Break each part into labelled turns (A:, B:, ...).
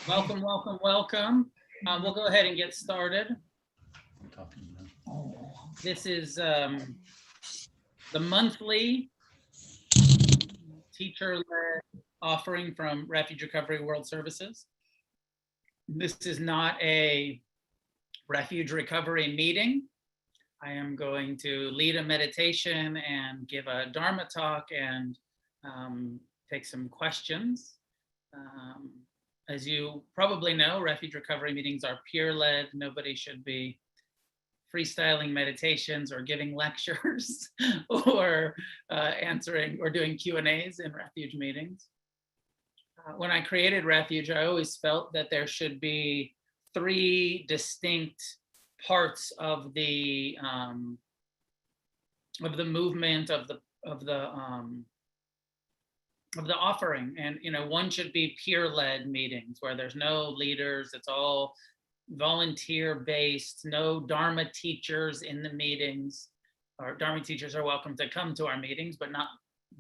A: Welcome, welcome, welcome. We'll go ahead and get started. This is the monthly teacher-led offering from Refuge Recovery World Services. This is not a Refuge Recovery meeting. I am going to lead a meditation and give a Dharma talk and take some questions. As you probably know, Refuge Recovery meetings are peer-led. Nobody should be freestyling meditations or giving lectures or answering or doing Q&As in Refuge meetings. When I created Refuge, I always felt that there should be three distinct parts of the movement of the offering. And one should be peer-led meetings where there's no leaders, it's all volunteer-based, no Dharma teachers in the meetings. Or Dharma teachers are welcome to come to our meetings, but not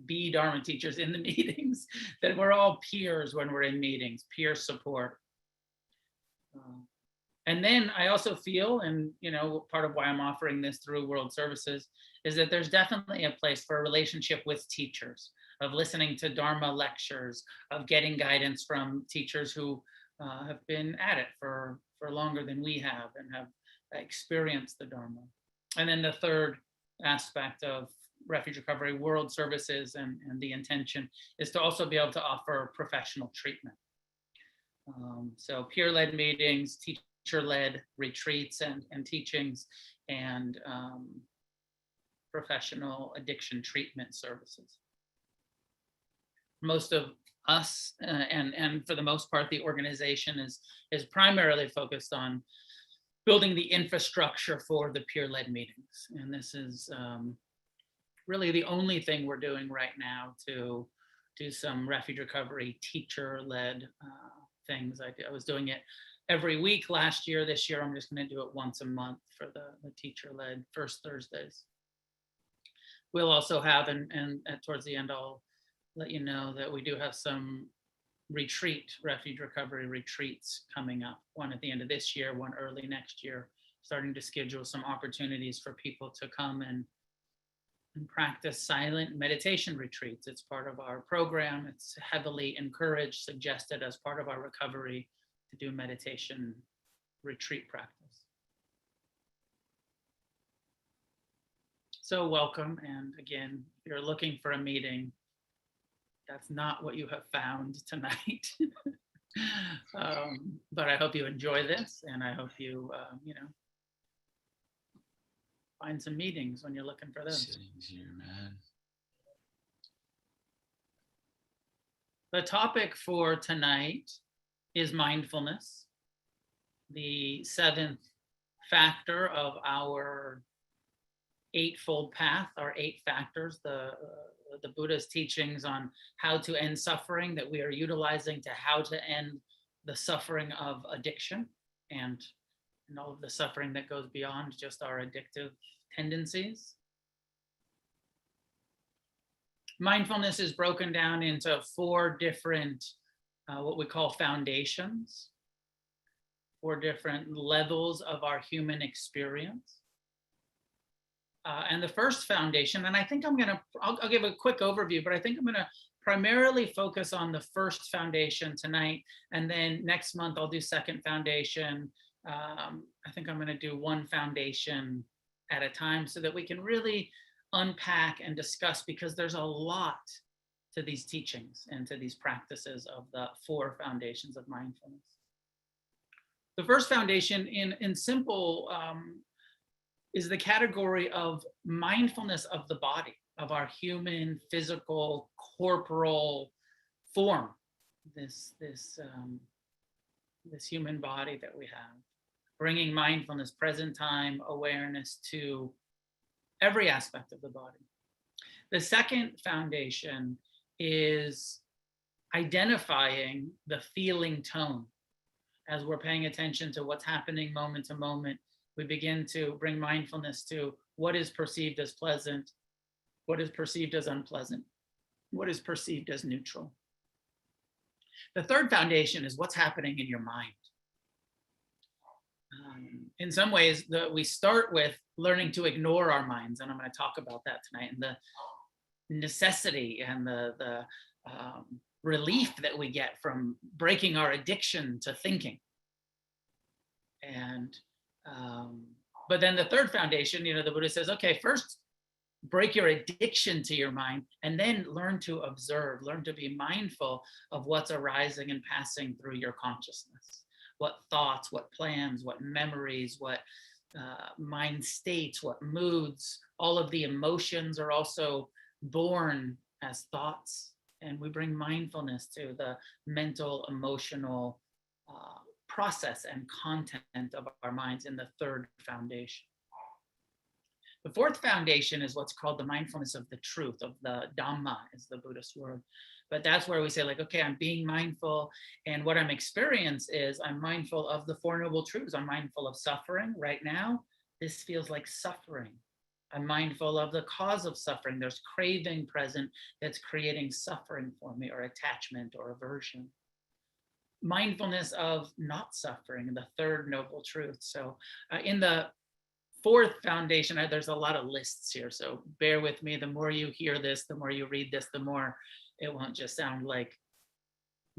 A: be Dharma teachers in the meetings. That we're all peers when we're in meetings, peer support. And then I also feel, and part of why I'm offering this through World Services, is that there's definitely a place for a relationship with teachers, of listening to Dharma lectures, of getting guidance from teachers who have been at it for longer than we have and have experienced the Dharma. And then the third aspect of Refuge Recovery World Services and the intention is to also be able to offer professional treatment. So peer-led meetings, teacher-led retreats and teachings, and professional addiction treatment services. Most of us, and for the most part, the organization is primarily focused on building the infrastructure for the peer-led meetings. And this is really the only thing we're doing right now to do some Refuge Recovery teacher-led things. I was doing it every week last year. This year, I'm just going to do it once a month for the teacher-led first Thursdays. We'll also have, and towards the end, I'll let you know that we do have some Refuge Recovery retreats coming up. One at the end of this year, one early next year, starting to schedule some opportunities for people to come and practice silent meditation retreats. It's part of our program. It's heavily encouraged, suggested as part of our recovery to do meditation retreat practice. So welcome. And again, if you're looking for a meeting, that's not what you have found tonight. But I hope you enjoy this, and I hope you, find some meetings when you're looking for those.
B: Here, man.
A: The topic for tonight is mindfulness, the seventh factor of our eightfold path, our 8 factors, the Buddhist teachings on how to end suffering that we are utilizing to how to end the suffering of addiction and all of the suffering that goes beyond just our addictive tendencies. Mindfulness is broken down into 4 different, what we call foundations, 4 different levels of our human experience. And the first foundation, and I think I'll give a quick overview, but I think I'm going to primarily focus on the first foundation tonight. And then next month I'll do second foundation. I think I'm going to do one foundation at a time so that we can really unpack and discuss, because there's a lot to these teachings and to these practices of the 4 foundations of mindfulness. The first foundation in simple is the category of mindfulness of the body, of our human, physical, corporal form, this human body that we have, bringing mindfulness, present time awareness to every aspect of the body. The second foundation is identifying the feeling tone. As we're paying attention to what's happening moment to moment, we begin to bring mindfulness to what is perceived as pleasant, what is perceived as unpleasant, what is perceived as neutral. The third foundation is what's happening in your mind. In some ways, we start with learning to ignore our minds, and I'm going to talk about that tonight, and the necessity and the relief that we get from breaking our addiction to thinking. And but then the third foundation, the Buddha says, okay, first break your addiction to your mind, and then learn to observe, learn to be mindful of what's arising and passing through your consciousness. What thoughts, what plans, what memories, what mind states, what moods. All of the emotions are also born as thoughts, and we bring mindfulness to the mental, emotional process and content of our minds in the third foundation. The fourth foundation is what's called the mindfulness of the truth, of the Dhamma is the Buddhist word. But that's where we say, like, okay, I'm being mindful, and what I'm experiencing is I'm mindful of the Four Noble Truths. I'm mindful of suffering right now. This feels like suffering. I'm mindful of the cause of suffering. There's craving present that's creating suffering for me, or attachment or aversion. Mindfulness of not suffering, the third noble truth. So in the fourth foundation, there's a lot of lists here, so bear with me. The more you hear this, the more you read this, the more it won't just sound like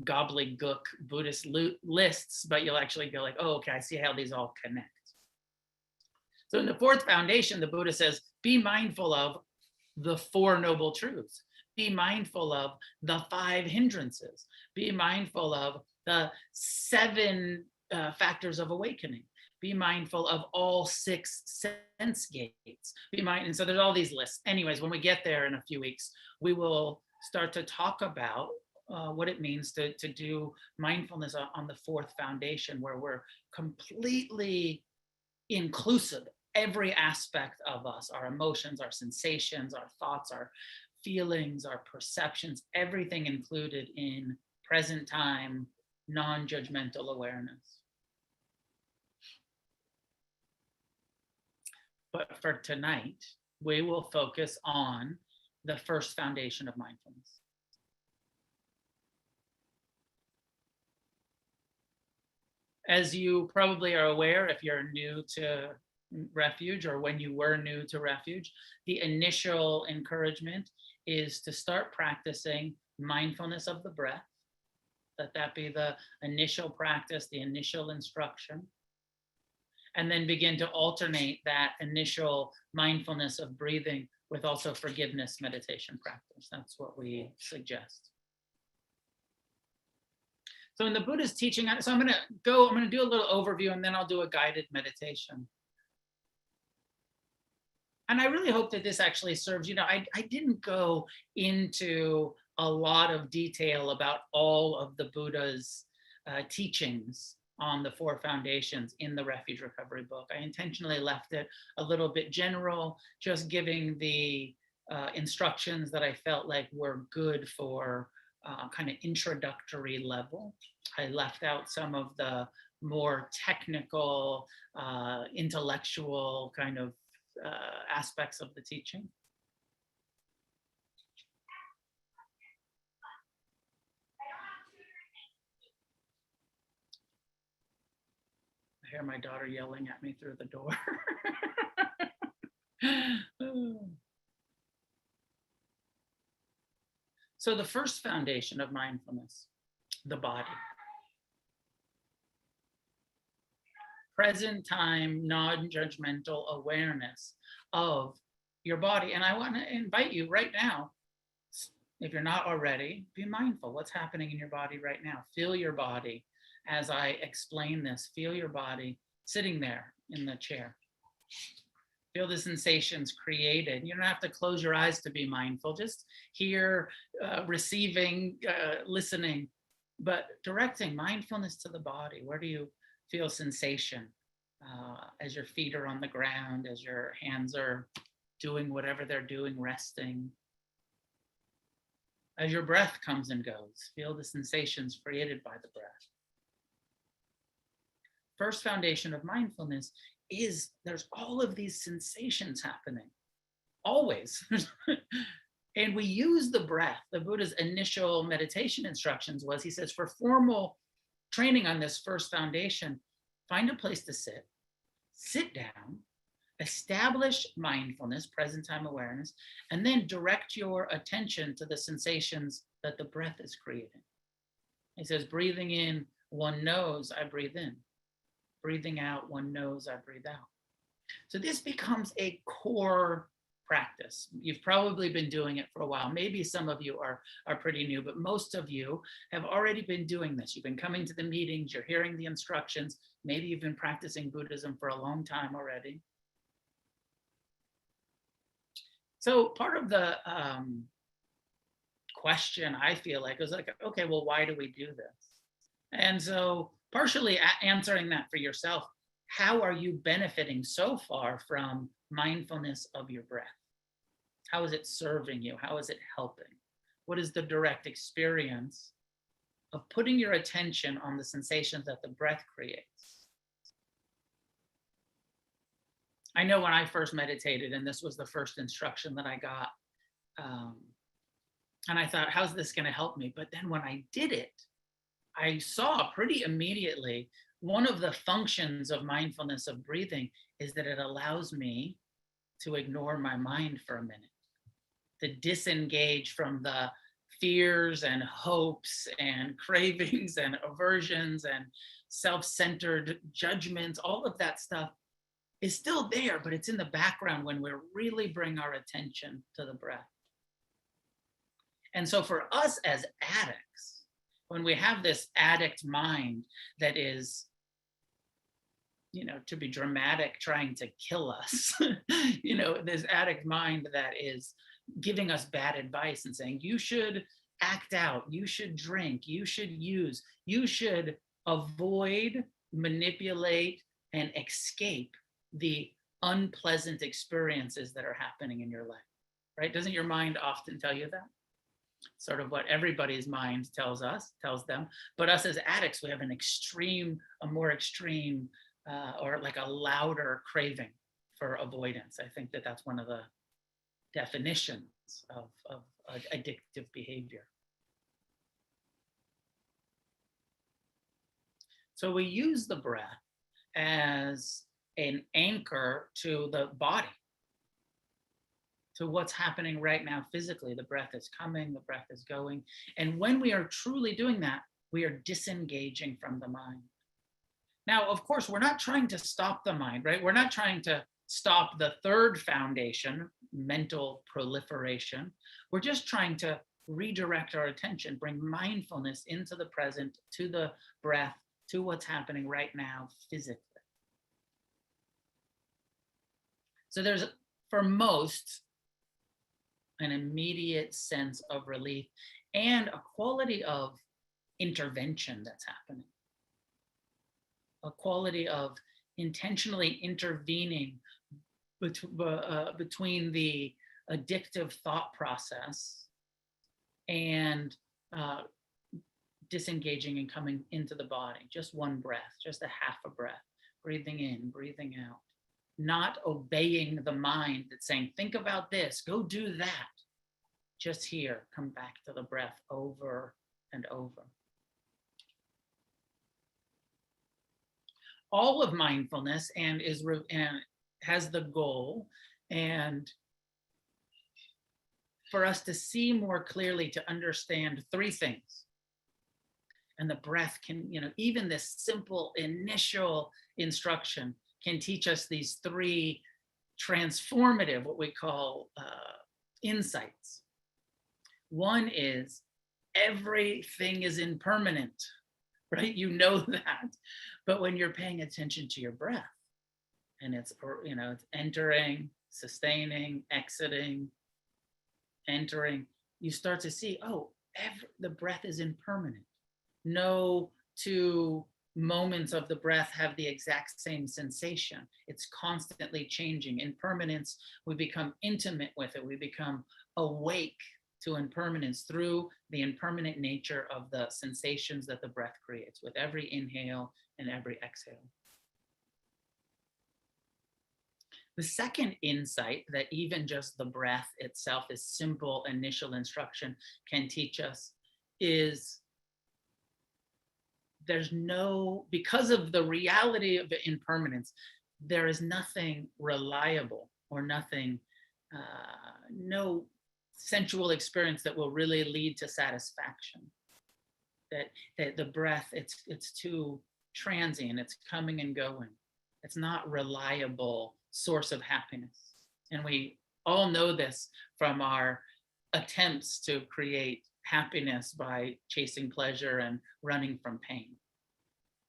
A: gobbledygook Buddhist lists, but you'll actually go like, oh, okay, I see how these all connect. So in the fourth foundation, the Buddha says, be mindful of the Four Noble Truths. Be mindful of the 5 hindrances. Be mindful of the 7 factors of awakening. Be mindful of all 6 sense gates. And so there's all these lists. Anyways, when we get there in a few weeks, we will start to talk about what it means to do mindfulness on the fourth foundation, where we're completely inclusive. Every aspect of us, our emotions, our sensations, our thoughts, our feelings, our perceptions, everything included in present time, non-judgmental awareness. But for tonight, we will focus on the first foundation of mindfulness. As you probably are aware, if you're new to Refuge, or when you were new to Refuge, the initial encouragement is to start practicing mindfulness of the breath. That be the initial practice, the initial instruction. And then begin to alternate that initial mindfulness of breathing with also forgiveness meditation practice. That's what we suggest. So in the Buddha's teaching, so I'm going to do a little overview, and then I'll do a guided meditation. And I really hope that this actually serves, I didn't go into a lot of detail about all of the Buddha's teachings on the 4 foundations in the Refuge Recovery book. I intentionally left it a little bit general, just giving the instructions that I felt like were good for kind of introductory level. I left out some of the more technical, intellectual kind of aspects of the teaching. I hear my daughter yelling at me through the door. So the first foundation of mindfulness, the body. Present time, non-judgmental awareness of your body. And I want to invite you right now, if you're not already, be mindful. What's happening in your body right now? Feel your body as I explain this. Feel your body sitting there in the chair. Feel the sensations created. You don't have to close your eyes to be mindful. Just hear, receiving, listening, but directing mindfulness to the body. Where do you feel sensation as your feet are on the ground, as your hands are doing whatever they're doing, resting? As your breath comes and goes, feel the sensations created by the breath. First foundation of mindfulness is there's all of these sensations happening, always. And we use the breath. The Buddha's initial meditation instructions was, he says, for formal training on this first foundation, find a place to sit down, establish mindfulness, present time awareness, and then direct your attention to the sensations that the breath is creating. He says, breathing in, one knows I breathe in. Breathing out, one knows I breathe out. So this becomes a core practice. You've probably been doing it for a while. Maybe some of you are pretty new, but most of you have already been doing this. You've been coming to the meetings, you're hearing the instructions. Maybe you've been practicing Buddhism for a long time already. So part of the question, I feel like, was like, okay, well, why do we do this? And so partially answering that for yourself, how are you benefiting so far from mindfulness of your breath? How is it serving you? How is it helping? What is the direct experience of putting your attention on the sensations that the breath creates? I know when I first meditated, and this was the first instruction that I got, and I thought, how's this going to help me? But then when I did it, I saw pretty immediately one of the functions of mindfulness of breathing is that it allows me to ignore my mind for a minute, to disengage from the fears and hopes and cravings and aversions and self-centered judgments. All of that stuff is still there, but it's in the background when we really bring our attention to the breath. And so for us as addicts, when we have this addict mind that is, to be dramatic, trying to kill us, this addict mind that is giving us bad advice and saying, you should act out, you should drink, you should use, you should avoid, manipulate, and escape the unpleasant experiences that are happening in your life, right? Doesn't your mind often tell you that? Sort of what everybody's mind tells them, but us as addicts, we have a more extreme, or like a louder craving for avoidance. I think that that's one of the definitions of addictive behavior. So we use the breath as an anchor to the body, to what's happening right now physically. The breath is coming, the breath is going. And when we are truly doing that, we are disengaging from the mind. Now, of course, we're not trying to stop the mind, right? We're not trying to stop the third foundation, mental proliferation. We're just trying to redirect our attention, bring mindfulness into the present, to the breath, to what's happening right now physically. So there's, for most, an immediate sense of relief and a quality of intervention that's happening. A quality of intentionally intervening between the addictive thought process and disengaging and coming into the body. Just one breath, just a half a breath, breathing in, breathing out. Not obeying the mind that's saying, think about this, go do that. Just here, come back to the breath over and over. All of mindfulness and has the goal and for us to see more clearly, to understand three things. And the breath can, even this simple initial instruction can teach us these three transformative, what we call insights. One is everything is impermanent, right? You know that. But when you're paying attention to your breath and it's entering, sustaining, exiting, entering, you start to see, the breath is impermanent. No two moments of the breath have the exact same sensation. It's constantly changing. Impermanence, we become intimate with it. We become awake to impermanence through the impermanent nature of the sensations that the breath creates with every inhale and every exhale. The second insight that even just the breath itself, is simple initial instruction, can teach us is because of the reality of impermanence, there is nothing reliable or nothing, no sensual experience that will really lead to satisfaction. That the breath, it's too transient, it's coming and going. It's not reliable source of happiness. And we all know this from our attempts to create happiness by chasing pleasure and running from pain.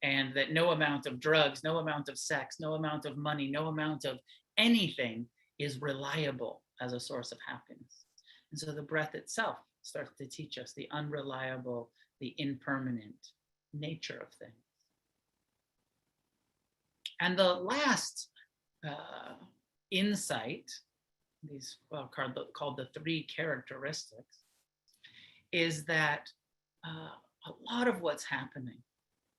A: And that no amount of drugs, no amount of sex, no amount of money, no amount of anything is reliable as a source of happiness. And so the breath itself starts to teach us the unreliable, the impermanent nature of things. And the last insight, these called the three characteristics, is that a lot of what's happening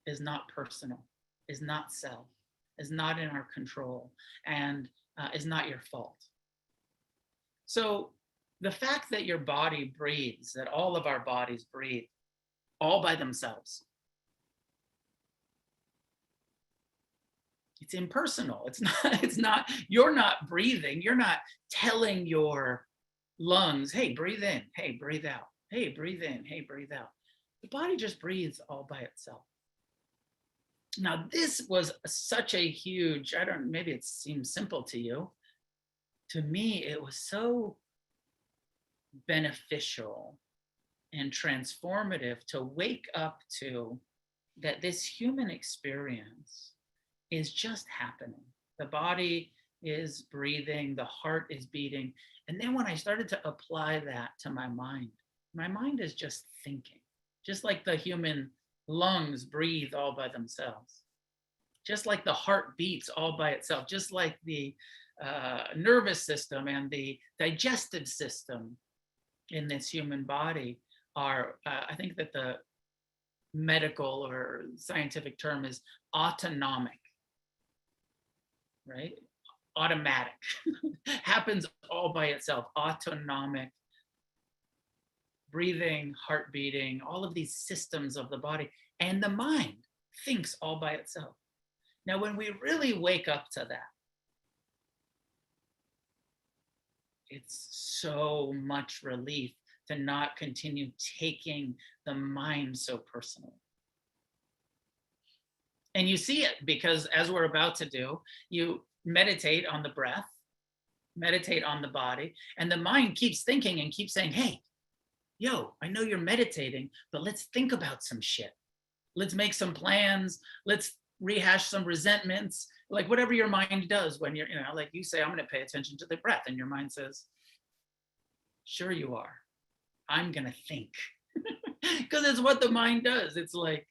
A: is not personal, is not self, is not in our control, and is not your fault. So the fact that your body breathes, that all of our bodies breathe all by themselves, it's impersonal. It's not, you're not breathing. You're not telling your lungs, hey, breathe in, hey, breathe out, hey, breathe in, hey, breathe out. The body just breathes all by itself. Now, this was such a huge, maybe it seems simple to you. To me, it was so beneficial and transformative to wake up to that this human experience is just happening. The body is breathing, the heart is beating. And then when I started to apply that to my mind is just thinking, just like the human lungs breathe all by themselves, just like the heart beats all by itself, just like the nervous system and the digestive system in this human body are, I think that the medical or scientific term is autonomic, right? Automatic, happens all by itself, autonomic breathing, heart beating, all of these systems of the body, and the mind thinks all by itself. Now, when we really wake up to that, it's so much relief to not continue taking the mind so personally. And you see it because, as we're about to do, you meditate on the breath, meditate on the body, and the mind keeps thinking and keeps saying, hey, yo, I know you're meditating, but let's think about some shit. Let's make some plans. Let's rehash some resentments, like whatever your mind does when you're, like you say, I'm going to pay attention to the breath. And your mind says, sure you are. I'm going to think. Because it's what the mind does. It's like,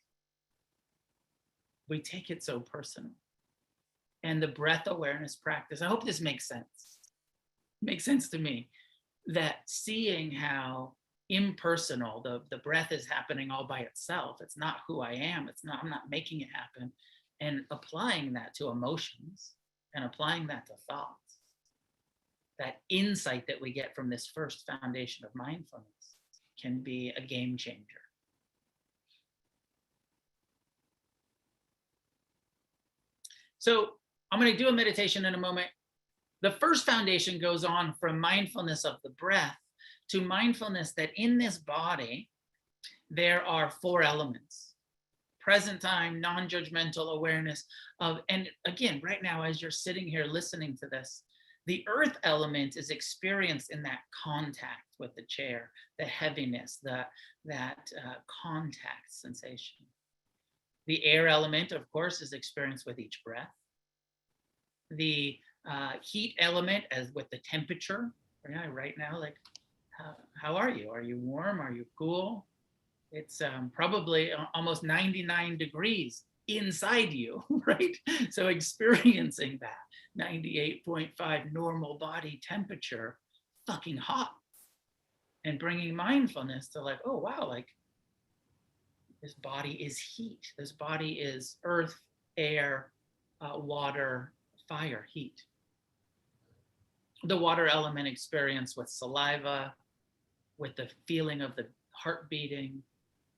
A: we take it so personal. And the breath awareness practice, I hope this makes sense. It makes sense to me that seeing how impersonal the breath is happening all by itself. It's not who I am. I'm not making it happen. And applying that to emotions and applying that to thoughts, that insight that we get from this first foundation of mindfulness can be a game changer. So I'm going to do a meditation in a moment. The first foundation goes on from mindfulness of the breath to mindfulness that in this body, there are four elements: present time, non-judgmental awareness of, and again, right now, as you're sitting here listening to this, the earth element is experienced in that contact with the chair, the heaviness, that contact sensation. The air element, of course, is experienced with each breath. The heat element, as with the temperature, right now, like, how are you? Are you warm? Are you cool? It's probably almost 99 degrees inside you, right? So experiencing that 98.5 normal body temperature, fucking hot, and bringing mindfulness to like, oh, wow, like this body is heat. This body is earth, air, water, fire, heat. the water element experience with saliva, with the feeling of the heart beating,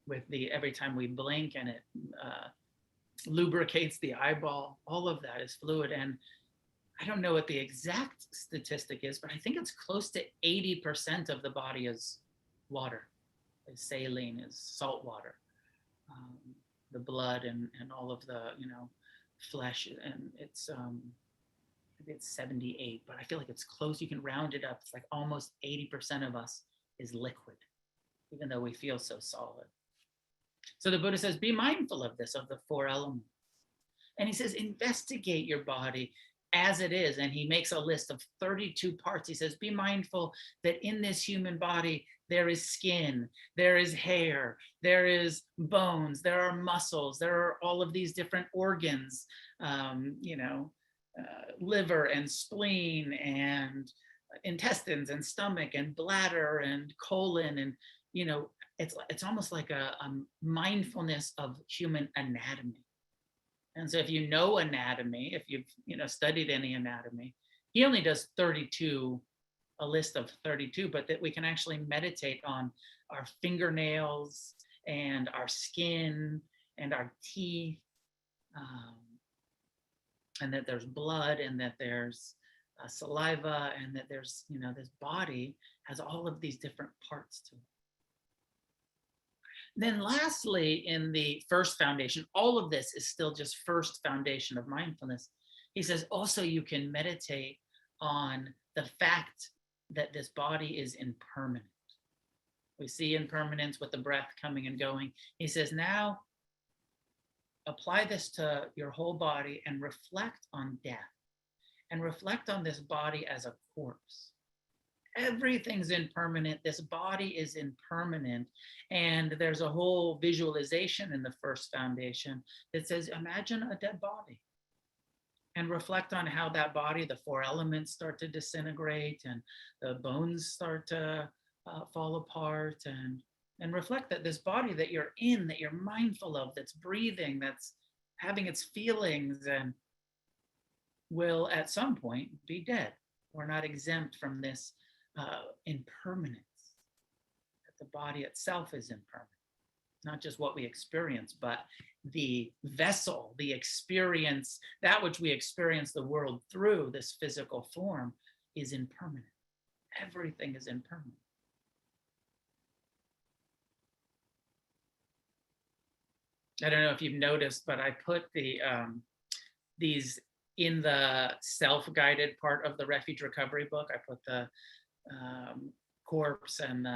A: with the every time we blink and it lubricates the eyeball. All of that is fluid. And I don't know what the exact statistic is, but I think it's close to 80% of the body is water, is saline, is salt water. The blood and all of the, flesh, and it's maybe it's 78, but I feel like it's close. You can round it up. It's like almost 80% of us is liquid, even though we feel so solid. So the Buddha says, be mindful of this, of the four elements. And he says, investigate your body as it is. And he makes a list of 32 parts. He says, be mindful that in this human body, there is skin, there is hair, there is bones, there are muscles, there are all of these different organs, liver and spleen and intestines and stomach and bladder and colon. And, it's almost like a mindfulness of human anatomy. And so if you know anatomy, if you've studied any anatomy, he only does 32, a list of 32, but that we can actually meditate on our fingernails and our skin and our teeth, and that there's blood and that there's saliva and that there's, this body has all of these different parts to it. Then lastly, in the first foundation, all of this is still just first foundation of mindfulness. He says also you can meditate on the fact that this body is impermanent. We see impermanence with the breath coming and going. He says now apply this to your whole body and reflect on death and reflect on this body as a corpse. Everything's impermanent. This body is impermanent. And there's a whole visualization in the first foundation that says, imagine a dead body and reflect on how that body, the four elements start to disintegrate and the bones start to fall apart, and reflect that this body that you're in, that you're mindful of, that's breathing, that's having its feelings, and will at some point be dead. We're not exempt from this impermanence, that the body itself is impermanent, not just what we experience, but the vessel, the experience, that which we experience the world through, this physical form, is impermanent. Everything is impermanent. I don't know if you've noticed, but I put these in the self-guided part of the Refuge Recovery book. I put the corpse and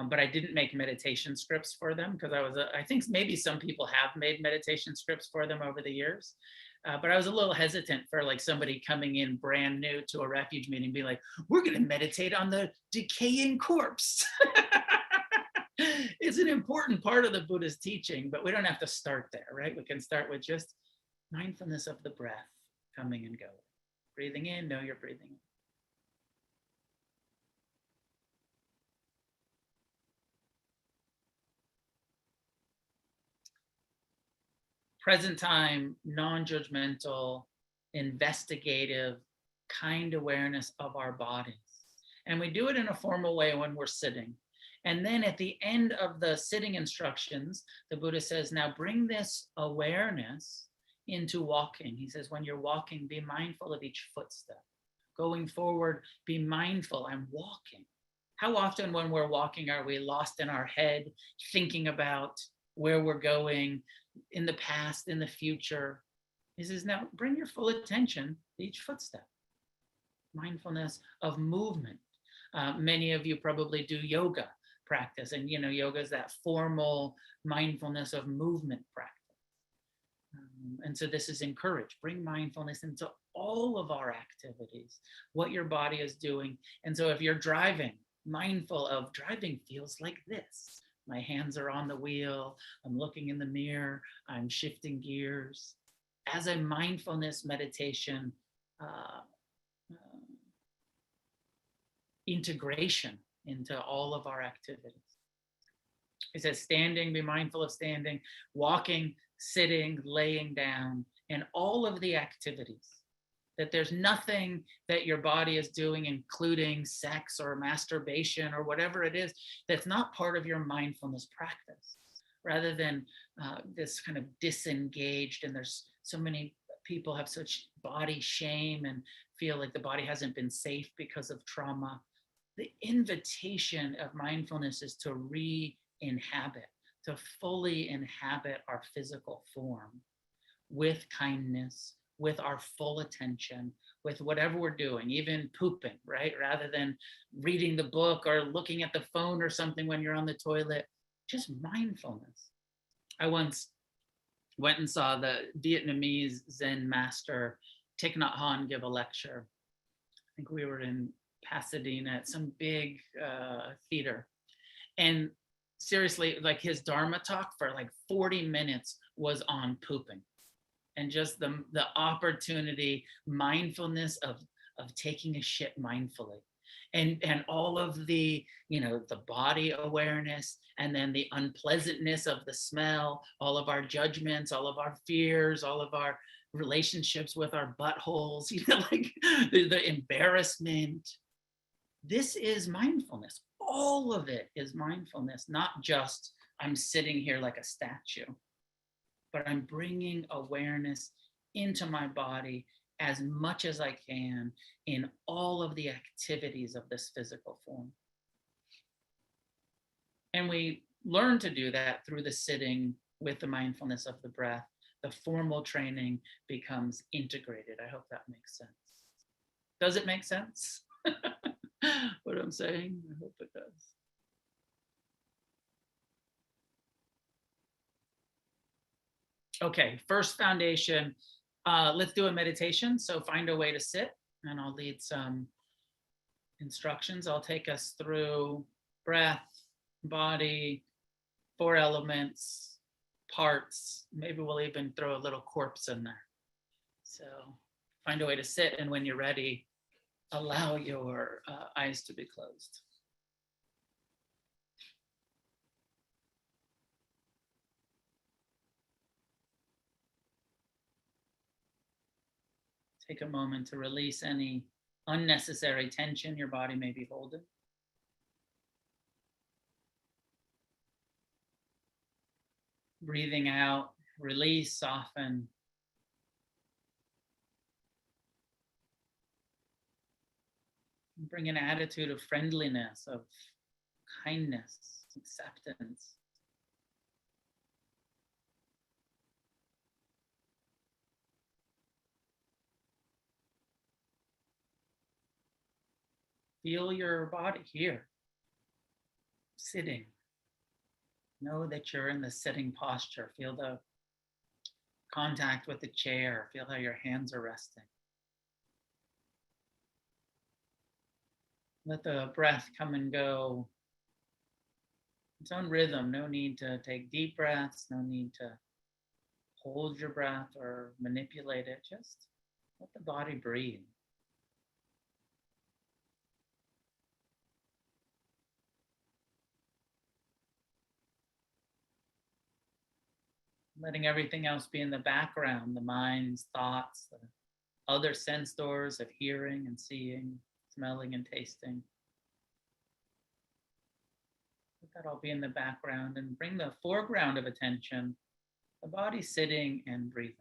A: but I didn't make meditation scripts for them because I think maybe some people have made meditation scripts for them over the years. But I was a little hesitant for like somebody coming in brand new to a refuge meeting, being like, we're going to meditate on the decaying corpse. It's an important part of the Buddhist teaching, but we don't have to start there, right? We can start with just mindfulness of the breath coming and going. Breathing in, know you're breathing in. Present time, non-judgmental, investigative, kind awareness of our bodies. And we do it in a formal way when we're sitting. And then at the end of the sitting instructions, the Buddha says, now bring this awareness into walking. He says, when you're walking, be mindful of each footstep. Going forward, be mindful, I'm walking. How often when we're walking are we lost in our head, thinking about where we're going, in the past, in the future? He says, now bring your full attention to each footstep. Mindfulness of movement. Many of you probably do yoga practice, and yoga is that formal mindfulness of movement practice. And so this is encouraged. Bring mindfulness into all of our activities, what your body is doing. And so if you're driving, mindful of driving feels like this. My hands are on the wheel. I'm looking in the mirror. I'm shifting gears. As a mindfulness meditation, integration into all of our activities. It says standing, be mindful of standing, walking, sitting, laying down, and all of the activities that there's nothing that your body is doing, including sex or masturbation or whatever it is, that's not part of your mindfulness practice. Rather than this kind of disengaged, and there's so many people have such body shame and feel like the body hasn't been safe because of trauma. The invitation of mindfulness is to re-inhabit, to fully inhabit our physical form with kindness, with our full attention, with whatever we're doing, even pooping, right? Rather than reading the book or looking at the phone or something when you're on the toilet, just mindfulness. I once went and saw the Vietnamese Zen master Thich Nhat Hanh give a lecture. I think we were in Pasadena at some big theater. And seriously, like his Dharma talk for like 40 minutes was on pooping. And just the opportunity, mindfulness of taking a shit mindfully. And all of the, the body awareness, and then the unpleasantness of the smell, all of our judgments, all of our fears, all of our relationships with our buttholes, like the embarrassment. This is mindfulness. All of it is mindfulness, not just I'm sitting here like a statue, but I'm bringing awareness into my body as much as I can in all of the activities of this physical form. And we learn to do that through the sitting with the mindfulness of the breath. The formal training becomes integrated. I hope that makes sense. Does it make sense? What I'm saying? I hope it does. Okay, first foundation, let's do a meditation. So find a way to sit, and I'll lead some instructions. I'll take us through breath, body, 4 elements, parts. Maybe we'll even throw a little corpse in there. So find a way to sit, and when you're ready, allow your eyes to be closed. Take a moment to release any unnecessary tension your body may be holding. Breathing out, release, soften. Bring an attitude of friendliness, of kindness, acceptance. Feel your body here, sitting. Know that you're in the sitting posture. Feel the contact with the chair. Feel how your hands are resting. Let the breath come and go its own rhythm. No need to take deep breaths. No need to hold your breath or manipulate it. Just let the body breathe. Letting everything else be in the background, the mind's thoughts, the other sense doors of hearing and seeing, smelling and tasting. Let that all be in the background, and bring the foreground of attention, the body sitting and breathing.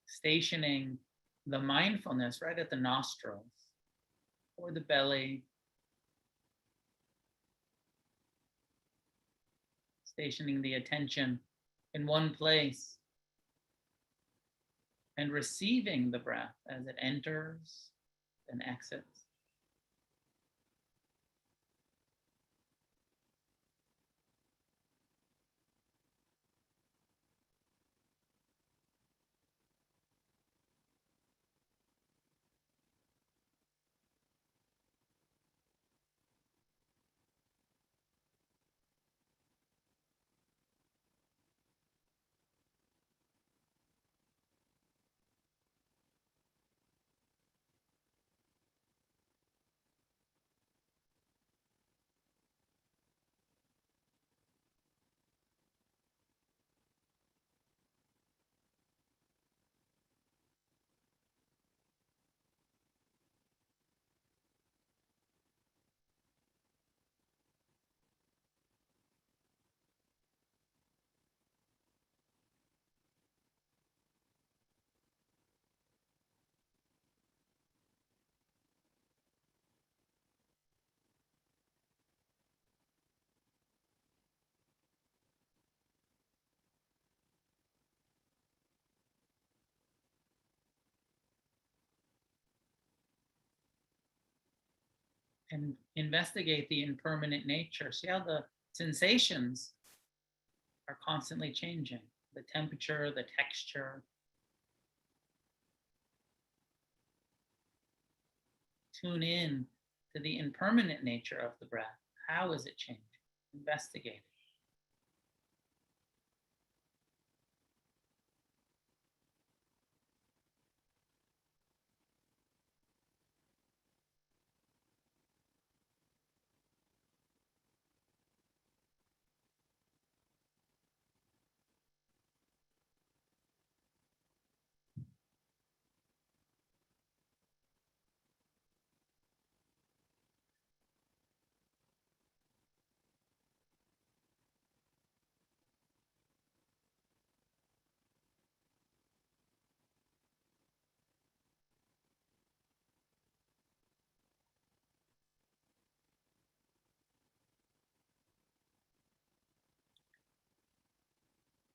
A: Stationing the mindfulness right at the nostrils or the belly. Stationing the attention in one place and receiving the breath as it enters and exits. and investigate the impermanent nature. See how the sensations are constantly changing, the temperature, the texture. Tune in to the impermanent nature of the breath. How is it changing? Investigate it.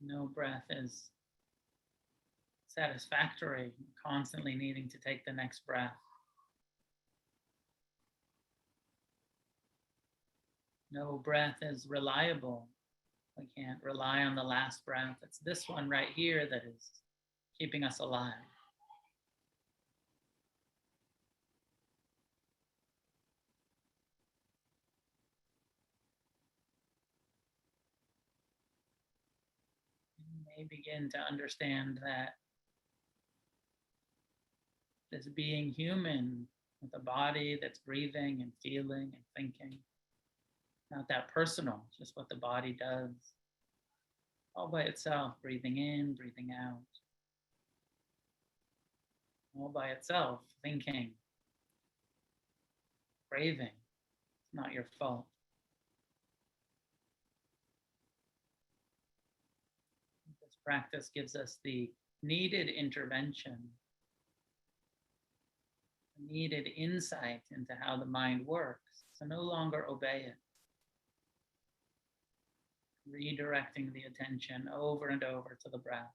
A: No breath is satisfactory, constantly needing to take the next breath. No breath is reliable. We can't rely on the last breath. It's this one right here that is keeping us alive. You may begin to understand that this being human with a body that's breathing and feeling and thinking, not that personal, just what the body does all by itself, breathing in, breathing out, all by itself, thinking, craving. It's not your fault. This practice gives us the needed intervention, needed insight into how the mind works, to no longer obey it. Redirecting the attention over and over to the breath.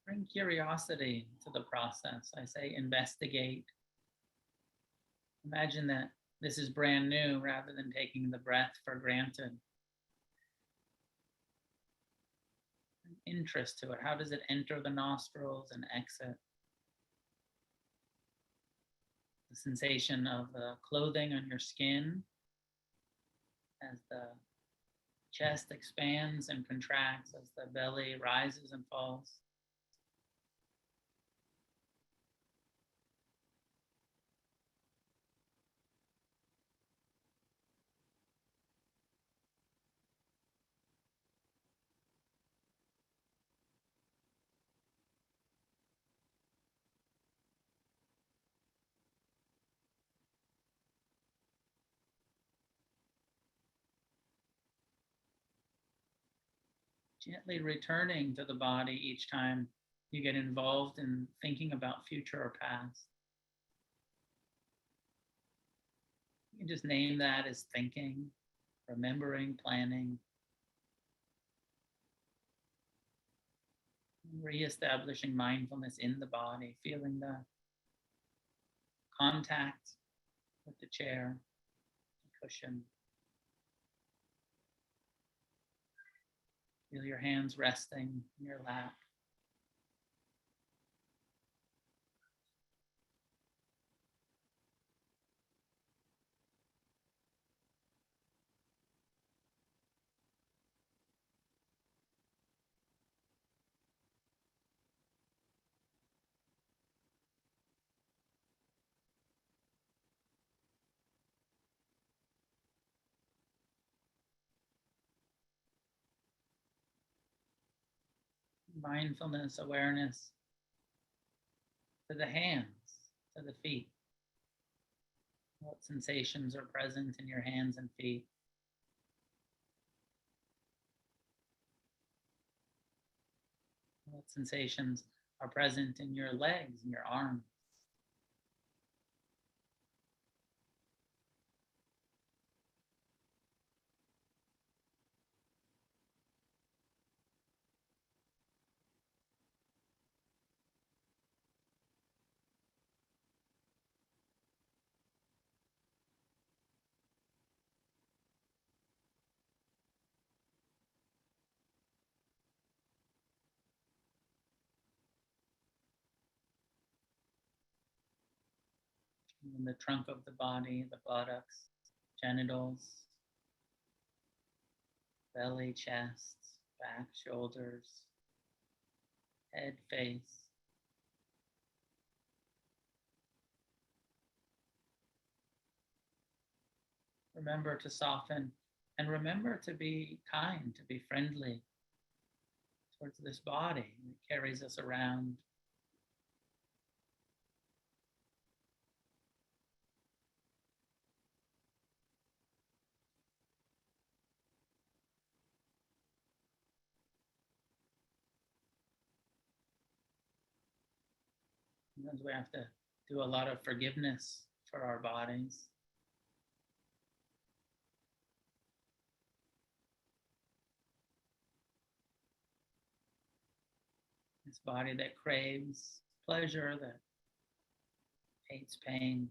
A: Bring curiosity to the process. I say investigate. Imagine that this is brand new rather than taking the breath for granted. An interest to it. How does it enter the nostrils and exit? The sensation of the clothing on your skin as the chest expands and contracts, as the belly rises and falls. Gently returning to the body each time you get involved in thinking about future or past. You can just name that as thinking, remembering, planning. Reestablishing mindfulness in the body, feeling the contact with the chair, the cushion. Feel your hands resting in your lap. Mindfulness, awareness to the hands, to the feet. What sensations are present in your hands and feet? What sensations are present in your legs and your arms? In the trunk of the body, the buttocks, genitals, belly, chest, back, shoulders, head, face. Remember to soften and remember to be kind, to be friendly towards this body that carries us around. Sometimes we have to do a lot of forgiveness for our bodies. This body that craves pleasure, that hates pain.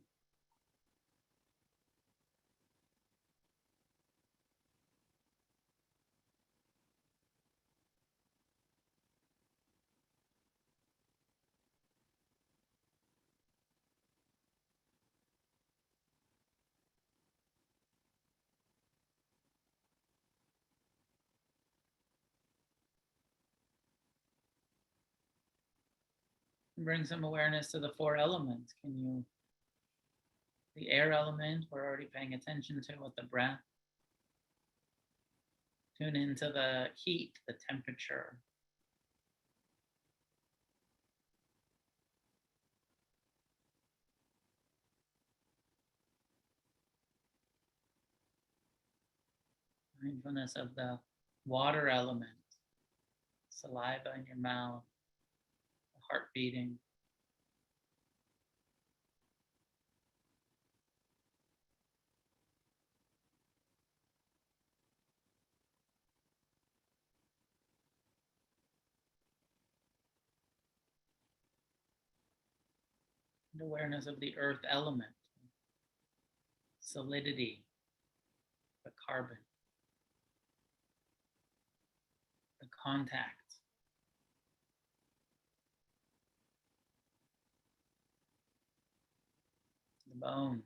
A: Bring some awareness to the four elements. The air element, we're already paying attention to with the breath. Tune into the heat, the temperature. Mindfulness of the water element, saliva in your mouth, the heart beating. And awareness of the earth element, solidity, the carbon, the contact, the bones.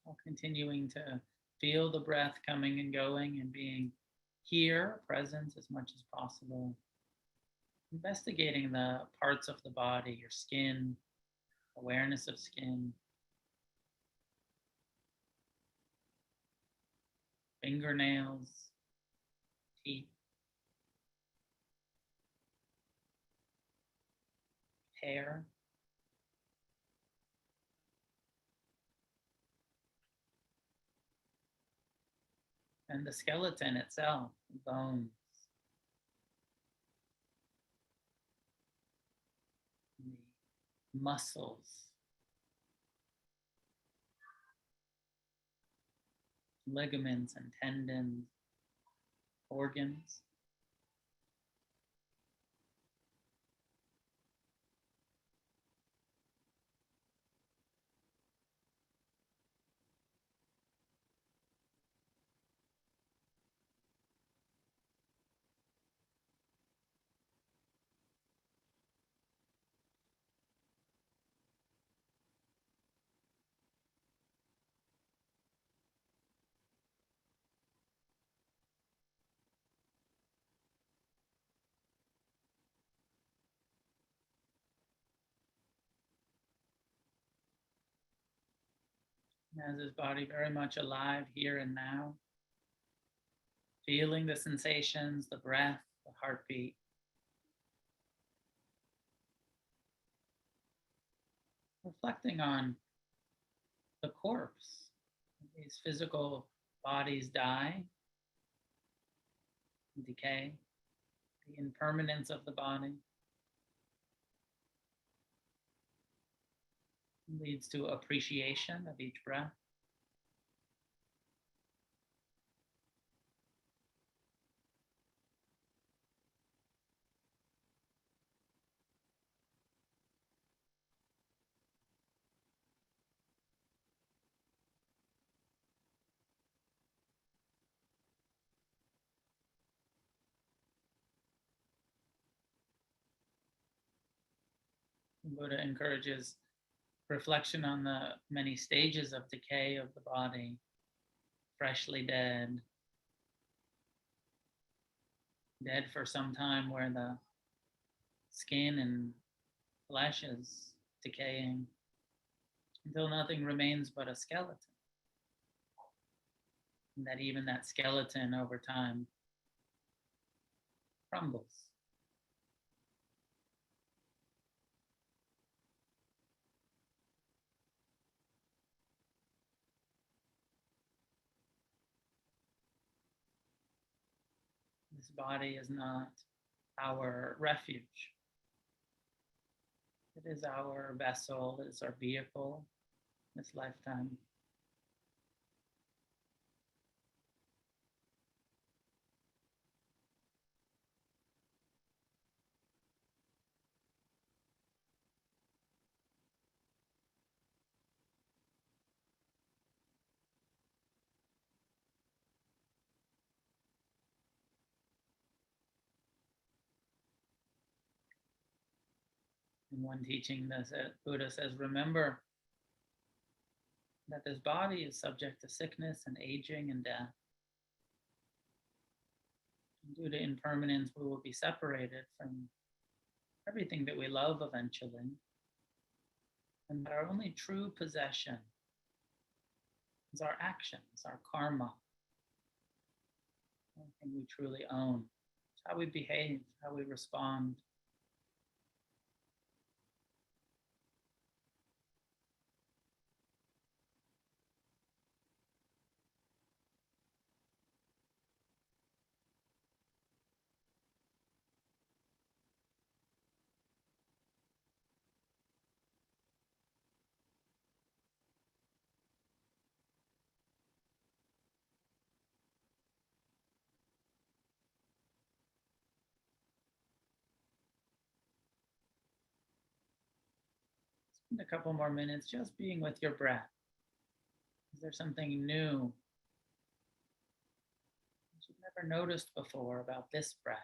A: While continuing to feel the breath coming and going and being here, present as much as possible. Investigating the parts of the body, your skin, awareness of skin, fingernails, teeth, hair. And the skeleton itself, bones, the muscles, ligaments and tendons, organs. Has his body very much alive here and now, feeling the sensations, the breath, the heartbeat. Reflecting on the corpse. These physical bodies die, decay, the impermanence of the body leads to appreciation of each breath. Buddha encourages reflection on the many stages of decay of the body, freshly dead, dead for some time where the skin and flesh is decaying until nothing remains but a skeleton. And that even that skeleton over time crumbles. This body is not our refuge. It is our vessel, it is our vehicle this lifetime. In one teaching, the Buddha says, remember that this body is subject to sickness and aging and death. And due to impermanence, we will be separated from everything that we love eventually. And that our only true possession is our actions, our karma. Everything we truly own. It's how we behave, how we respond. Spend a couple more minutes just being with your breath. Is there something new that you've never noticed before about this breath?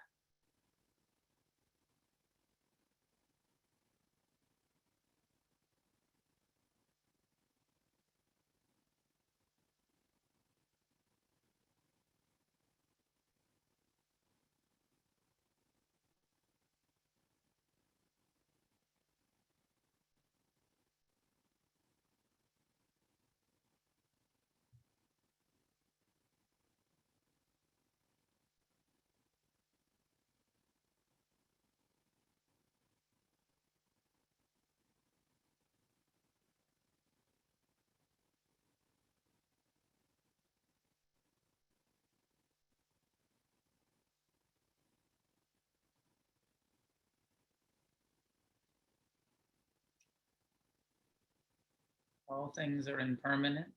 A: All things are impermanent.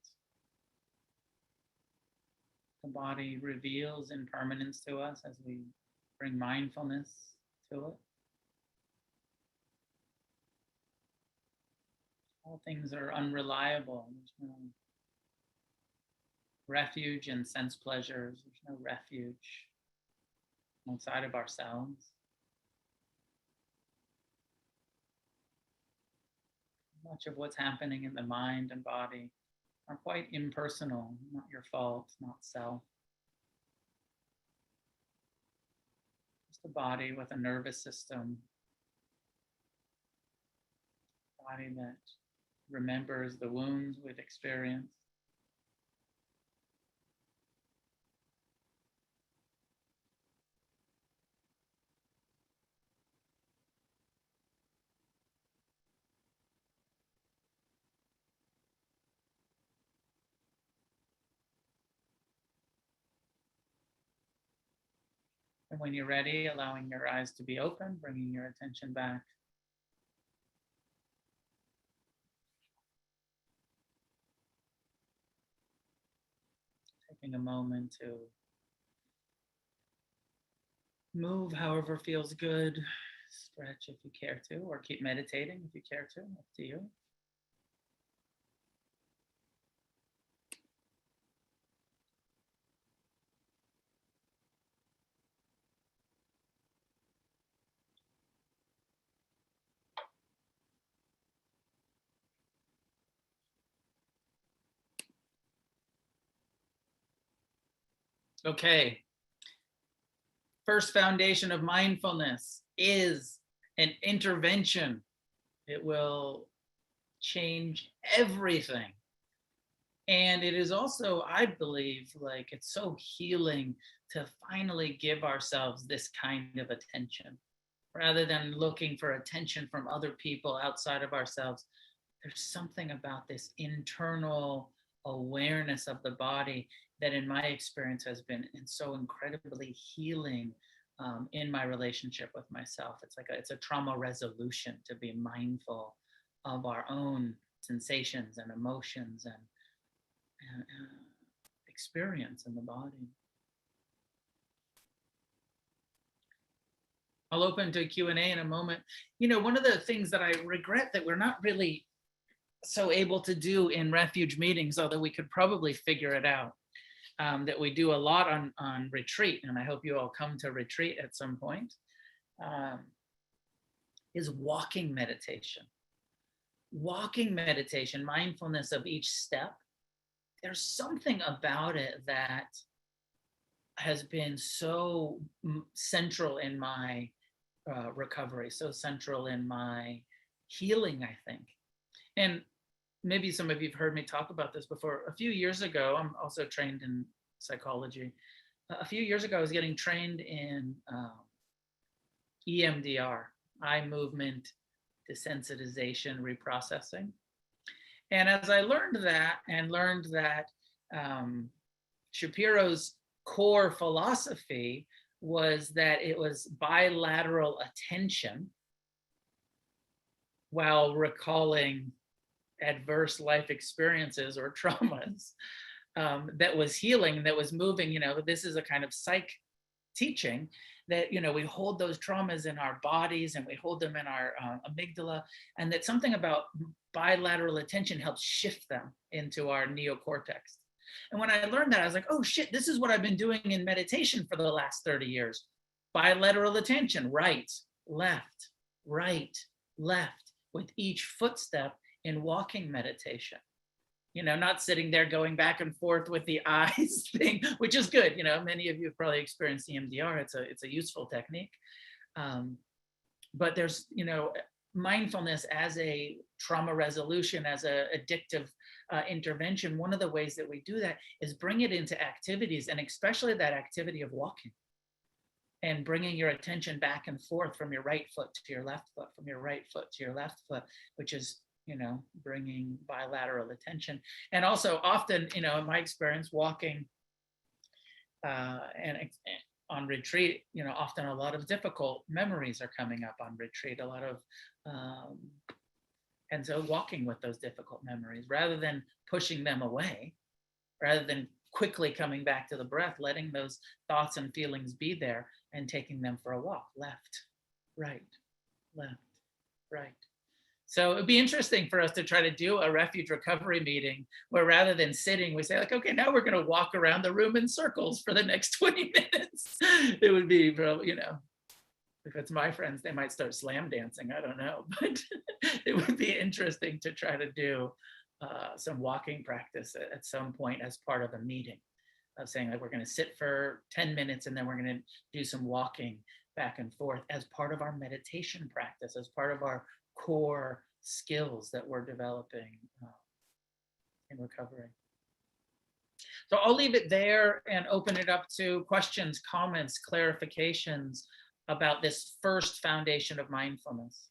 A: The body reveals impermanence to us as we bring mindfulness to it. All things are unreliable. There's no refuge in sense pleasures. There's no refuge outside of ourselves. Much of what's happening in the mind and body are quite impersonal, not your fault, not self. Just a body with a nervous system, a body that remembers the wounds we've experienced, And when you're ready, allowing your eyes to be open, bringing your attention back. Taking a moment to move however feels good. Stretch if you care to, or keep meditating if you care to, up to you. Okay. First foundation of mindfulness is an intervention. It will change everything. And it is also, I believe, like it's so healing to finally give ourselves this kind of attention rather than looking for attention from other people outside of ourselves. There's something about this internal awareness of the body that in my experience has been so incredibly healing in my relationship with myself. It's a trauma resolution to be mindful of our own sensations and emotions and experience in the body. I'll open to Q&A in a moment. You know, one of the things that I regret that we're not really so able to do in refuge meetings, although we could probably figure it out, that we do a lot on retreat, and I hope you all come to retreat at some point, is walking meditation. Walking meditation, mindfulness of each step. There's something about it that has been so central in my recovery, so central in my healing, I think. And maybe some of you have heard me talk about this before. A few years ago, I'm also trained in psychology. A few years ago, I was getting trained in EMDR, eye movement desensitization reprocessing. And as I learned that Shapiro's core philosophy was that it was bilateral attention while recalling adverse life experiences or traumas, that was healing, that was moving. You know, this is a kind of psych teaching that, you know, we hold those traumas in our bodies and we hold them in our amygdala, and that something about bilateral attention helps shift them into our neocortex. And when I learned that, I was like, oh shit, this is what I've been doing in meditation for the last 30 years. Bilateral attention, right, left, with each footstep in walking meditation. You know, not sitting there going back and forth with the eyes thing, which is good. You know, many of you have probably experienced EMDR. It's a useful technique. But there's, you know, mindfulness as a trauma resolution, as a addictive intervention. One of the ways that we do that is bring it into activities, and especially that activity of walking and bringing your attention back and forth from your right foot to your left foot, from your right foot to your left foot, which is, you know, bringing bilateral attention. And also often, you know, in my experience, walking and on retreat, you know, often a lot of difficult memories are coming up on retreat, a lot of, and so walking with those difficult memories, rather than pushing them away, rather than quickly coming back to the breath, letting those thoughts and feelings be there and taking them for a walk, left, right, right. So it'd be interesting for us to try to do a refuge recovery meeting where rather than sitting, we say like, okay, now we're going to walk around the room in circles for the next 20 minutes. It would be, you know, if it's my friends, they might start slam dancing. I don't know, but it would be interesting to try to do some walking practice at some point as part of a meeting, of saying like, we're going to sit for 10 minutes and then we're going to do some walking back and forth as part of our meditation practice, as part of our core skills that we're developing in recovery. So I'll leave it there and open it up to questions, comments, clarifications about this first foundation of mindfulness.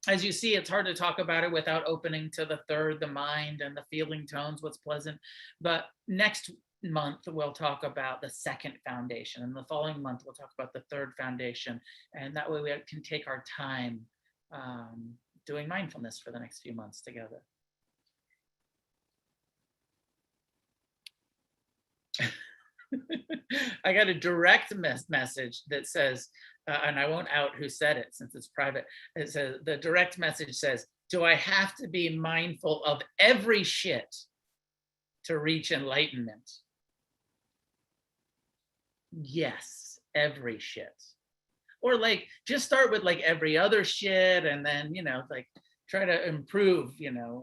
A: As you see, it's hard to talk about it without opening to the third, the mind and the feeling tones, what's pleasant. But next month, we'll talk about the second foundation, and the following month, we'll talk about the third foundation. And that way we can take our time doing mindfulness for the next few months together. I got a direct message that says, and I won't out who said it since it's private. It says, the direct message says, do I have to be mindful of every shit to reach enlightenment? Yes, every shit. Or like, just start with like every other shit, and then, like try to improve,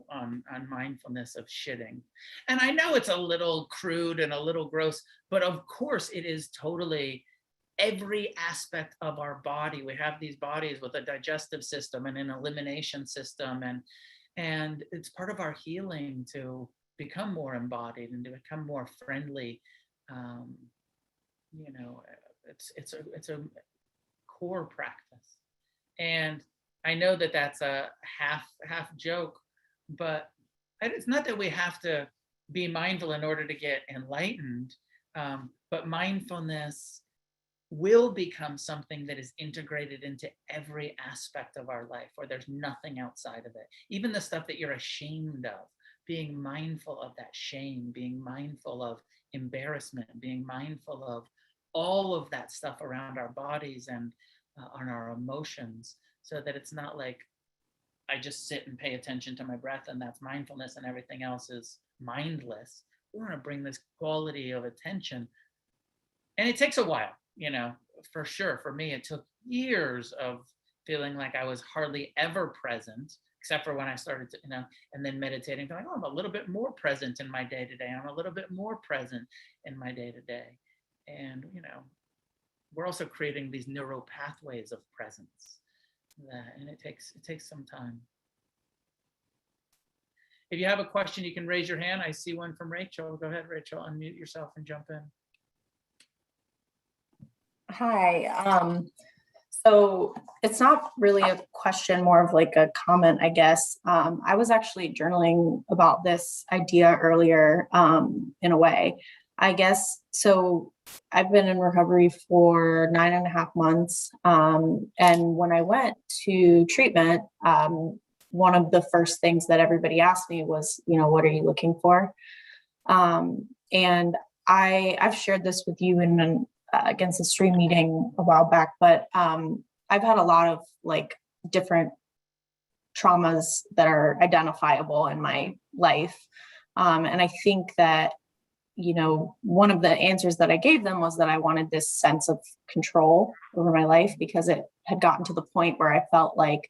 A: on mindfulness of shitting. And I know it's a little crude and a little gross, but of course it is totally every aspect of our body. We have these bodies with a digestive system and an elimination system, and it's part of our healing to become more embodied and to become more friendly. It's a core practice. And I know that that's a half joke, but it's not that we have to be mindful in order to get enlightened, but mindfulness will become something that is integrated into every aspect of our life, where there's nothing outside of it. Even the stuff that you're ashamed of, being mindful of that shame, being mindful of embarrassment, being mindful of all of that stuff around our bodies and on our emotions, so that it's not like I just sit and pay attention to my breath and that's mindfulness and everything else is mindless. We want to bring this quality of attention. And it takes a while, for sure. For me, it took years of feeling like I was hardly ever present, except for when I started to, and then meditating, going, oh, I'm a little bit more present in my day-to-day. I'm a little bit more present in my day-to-day. And, we're also creating these neural pathways of presence. And it takes some time. If you have a question, you can raise your hand. I see one from Rachel. Go ahead, Rachel, unmute yourself and jump in.
B: Hi. So it's not really a question, more of like a comment, I guess. I was actually journaling about this idea earlier, in a way, I guess. So I've been in recovery for 9.5 months. And when I went to treatment, one of the first things that everybody asked me was, what are you looking for? And I've shared this with you in an Against the Stream meeting a while back, but I've had a lot of like different traumas that are identifiable in my life. And I think that, one of the answers that I gave them was that I wanted this sense of control over my life, because it had gotten to the point where I felt like,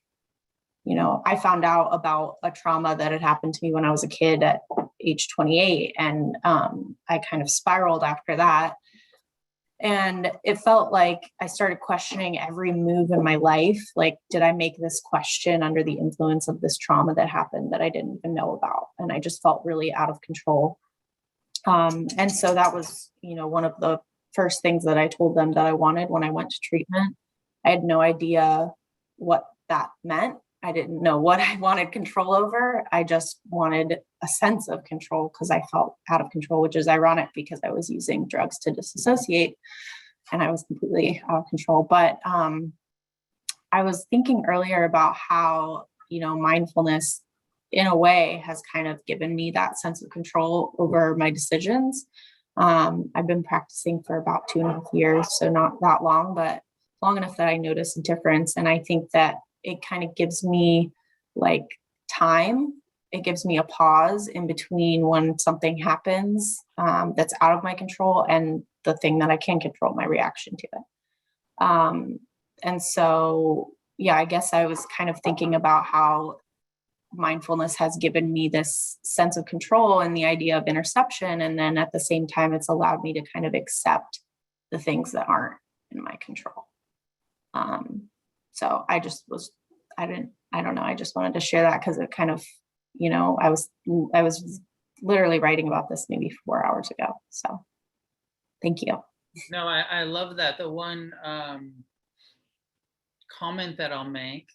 B: I found out about a trauma that had happened to me when I was a kid at age 28. And I kind of spiraled after that. And it felt like I started questioning every move in my life. Like, did I make this question under the influence of this trauma that happened that I didn't even know about? And I just felt really out of control. And so that was, one of the first things that I told them that I wanted when I went to treatment. I had no idea what that meant. I didn't know what I wanted control over. I just wanted a sense of control because I felt out of control, which is ironic because I was using drugs to disassociate and I was completely out of control. But I was thinking earlier about how, mindfulness in a way has kind of given me that sense of control over my decisions. I've been practicing for about 2.5 years, so not that long, but long enough that I notice a difference. And I think that it kind of gives me like time. It gives me a pause in between when something happens that's out of my control and the thing that I can control, my reaction to it. And so, yeah, I guess I was kind of thinking about how mindfulness has given me this sense of control and the idea of interception. And then at the same time, it's allowed me to kind of accept the things that aren't in my control. So I just I don't know. I just wanted to share that because it kind of, I was literally writing about this maybe 4 hours ago. So thank you.
A: No, I love that. The one comment that I'll make,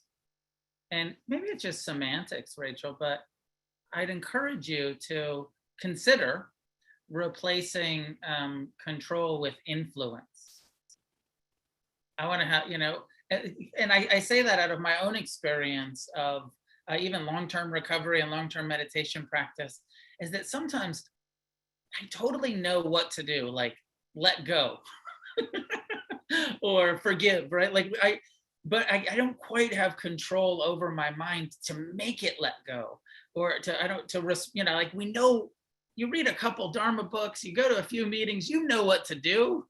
A: and maybe it's just semantics, Rachel, but I'd encourage you to consider replacing control with influence. I want to have, and I say that out of my own experience of even long-term recovery and long-term meditation practice, is that sometimes I totally know what to do, like let go or forgive, right? But I don't quite have control over my mind to make it let go, or like we know, you read a couple Dharma books, you go to a few meetings, you know what to do,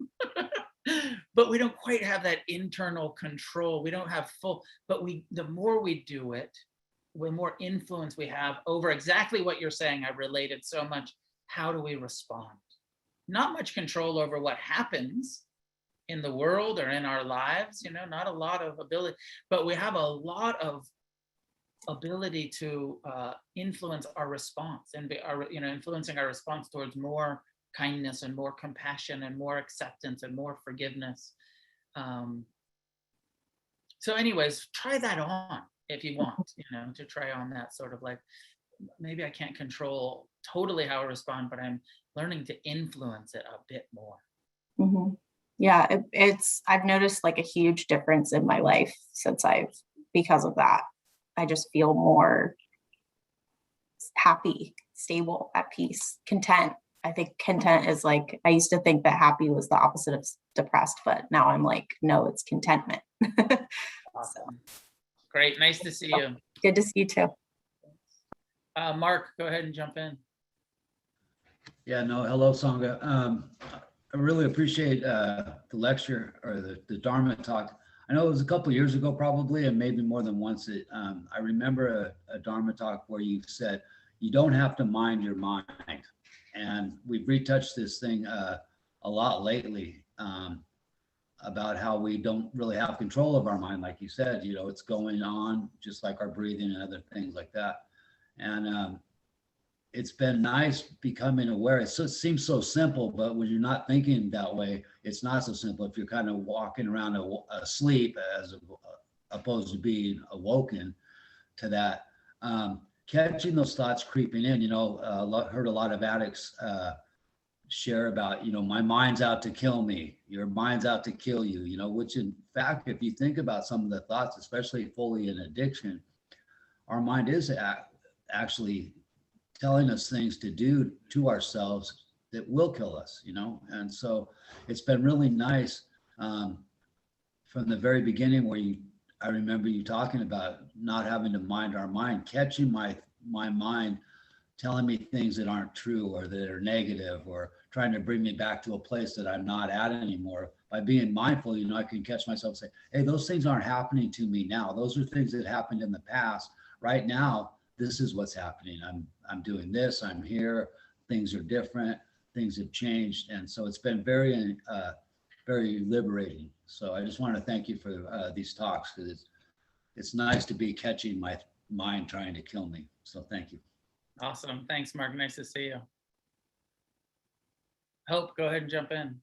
A: but we don't quite have that internal control. We don't have full, but the more we do it, the more influence we have over exactly what you're saying. I related so much. How do we respond? Not much control over what happens in the world or in our lives, not a lot of ability, but we have a lot of ability to influence our response, and influencing our response towards more kindness and more compassion and more acceptance and more forgiveness. So anyways, try that on if you want, to try on that sort of like, maybe I can't control totally how I respond, but I'm learning to influence it a bit more.
B: Mm-hmm. Yeah, I've noticed like a huge difference in my life because of that. I just feel more happy, stable, at peace, content. I think content is like, I used to think that happy was the opposite of depressed, but now I'm like, no, it's contentment.
A: Awesome. Great. Nice to see you.
B: Good to see you too.
A: Mark, go ahead and jump in.
C: Yeah, no, hello, Sangha. I really appreciate the lecture or the Dharma talk. I know it was a couple of years ago, probably, and maybe more than once. I remember a Dharma talk where you said, you don't have to mind your mind. And we've retouched this thing a lot lately about how we don't really have control of our mind. Like you said, it's going on just like our breathing and other things like that. And it's been nice becoming aware. It seems so simple, but when you're not thinking that way, it's not so simple. If you're kind of walking around asleep as opposed to being awoken to that, catching those thoughts creeping in, heard a lot of addicts share about, my mind's out to kill me. Your mind's out to kill you, which in fact, if you think about some of the thoughts, especially fully in addiction, our mind is actually telling us things to do to ourselves that will kill us, and so it's been really nice from the very beginning where I remember you talking about not having to mind our mind, catching my mind telling me things that aren't true or that are negative or trying to bring me back to a place that I'm not at anymore. By being mindful, I can catch myself and say, hey, those things aren't happening to me now. Those are things that happened in the past. Right now, this is what's happening. I'm doing this, I'm here, things are different, things have changed. And so it's been very, very liberating. So I just want to thank you for these talks, because it's nice to be catching my mind trying to kill me. So thank you.
A: Awesome. Thanks, Mark. Nice to see you. Hope, go ahead and jump in.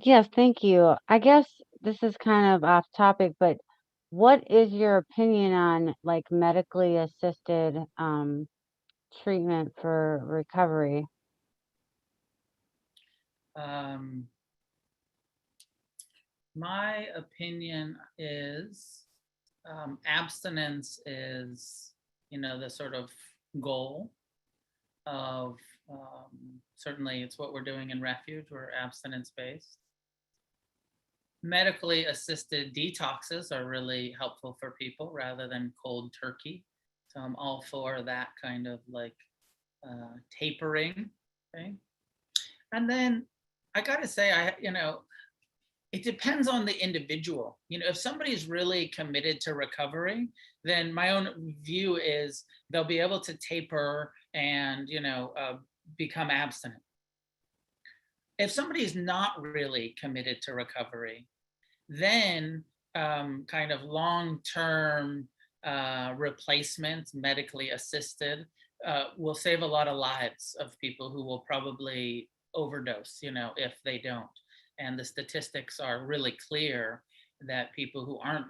D: Yes, thank you. I guess this is kind of off topic, but what is your opinion on like medically assisted treatment for recovery?
A: My opinion is abstinence is, the sort of goal of, certainly it's what we're doing in Refuge. We're abstinence based. Medically assisted detoxes are really helpful for people rather than cold turkey. So I'm all for that kind of like tapering. Okay. And then I got to say, it depends on the individual. If somebody's really committed to recovery, then my own view is they'll be able to taper and, become abstinent. If somebody's not really committed to recovery, then kind of long-term replacements, medically assisted, will save a lot of lives of people who will probably overdose, if they don't. And the statistics are really clear that people who aren't,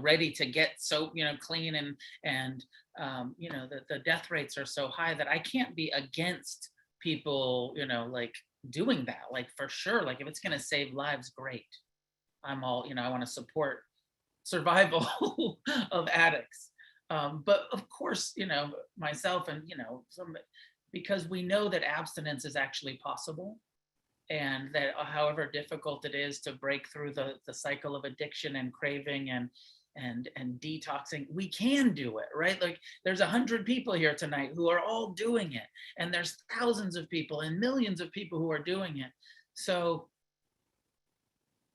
A: ready to get so, clean and the death rates are so high that I can't be against people, like doing that, like for sure. Like if it's going to save lives, great. I'm all, I want to support survival of addicts. But of course, myself and, because we know that abstinence is actually possible, and that however difficult it is to break through the cycle of addiction and craving and detoxing, we can do it, right? Like there's 100 people here tonight who are all doing it, and there's thousands of people and millions of people who are doing it. So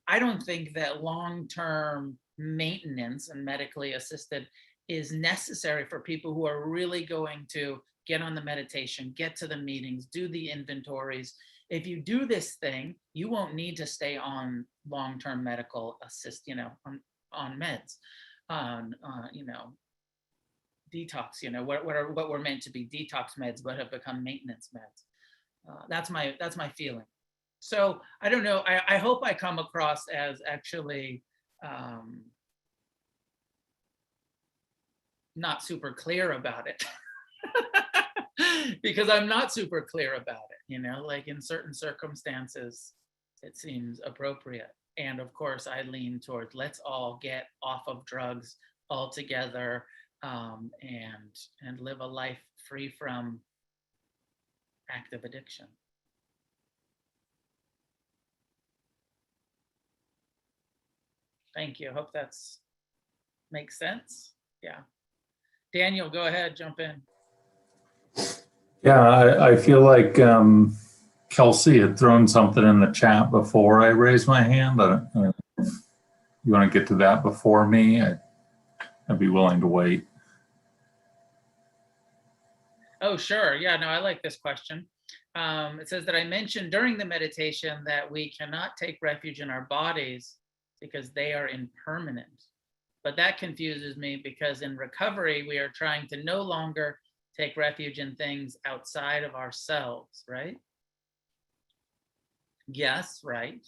A: I don't think that long-term maintenance and medically assisted is necessary for people who are really going to get on the meditation, get to the meetings, do the inventories. If you do this thing, you won't need to stay on long-term medical assist, on meds, on, detox, what were meant to be detox meds, but have become maintenance meds. That's my feeling. So I don't know. I hope I come across as actually not super clear about it. Because I'm not super clear about it, like in certain circumstances, it seems appropriate. And of course, I lean towards let's all get off of drugs altogether, and live a life free from active addiction. Thank you. Hope that's makes sense. Yeah. Daniel, go ahead, jump in.
E: Yeah, I feel like Kelsey had thrown something in the chat before I raised my hand. I don't know if you want to get to that before me? I'd be willing to wait.
A: Oh, sure. Yeah, no, I like this question. It says that I mentioned during the meditation that we cannot take refuge in our bodies because they are impermanent. But that confuses me because in recovery, we are trying to no longer take refuge in things outside of ourselves, right? Yes, right.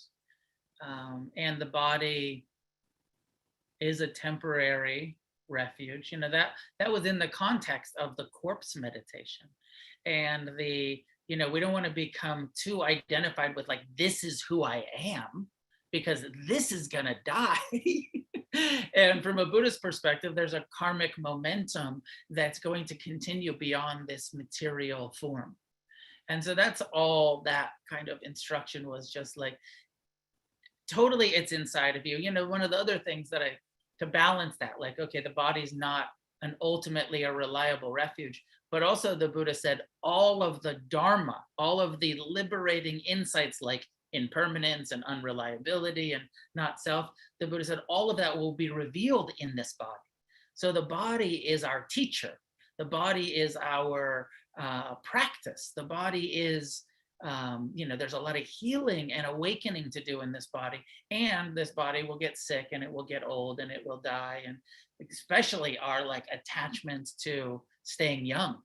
A: And the body is a temporary refuge. That was in the context of the corpse meditation. And we don't want to become too identified with like, this is who I am, because this is gonna die. And from a Buddhist perspective, there's a karmic momentum that's going to continue beyond this material form. And so that's all that kind of instruction was, just like, totally it's inside of you. One of the other things that to balance that, like, okay, the body's not ultimately a reliable refuge, but also the Buddha said all of the Dharma, all of the liberating insights like impermanence and unreliability and not self, the Buddha said all of that will be revealed in this body. So the body is our teacher. The body is our practice. The body is, there's a lot of healing and awakening to do in this body. And this body will get sick and it will get old and it will die. And especially our like attachments to staying young,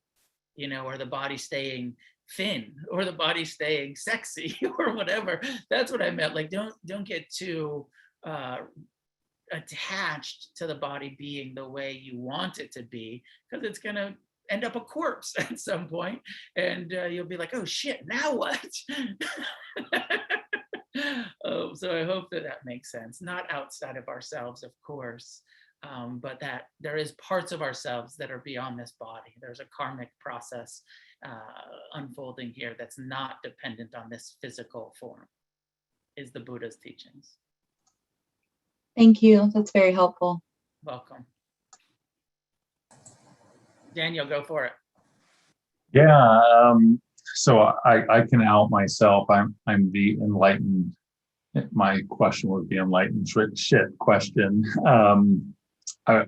A: or the body staying thin, or the body staying sexy, or whatever. That's what I meant. Like, don't get too attached to the body being the way you want it to be, because it's gonna end up a corpse at some point, and you'll be like, oh shit, now what? So I hope that makes sense. Not outside of ourselves, of course, but that there is parts of ourselves that are beyond this body. There's a karmic process unfolding here that's not dependent on this physical form, is the Buddha's teachings.
F: Thank you. That's very helpful.
A: Welcome. Daniel, go for it.
E: Yeah, so I can out myself. I'm the enlightened. My question would be enlightened shit question. I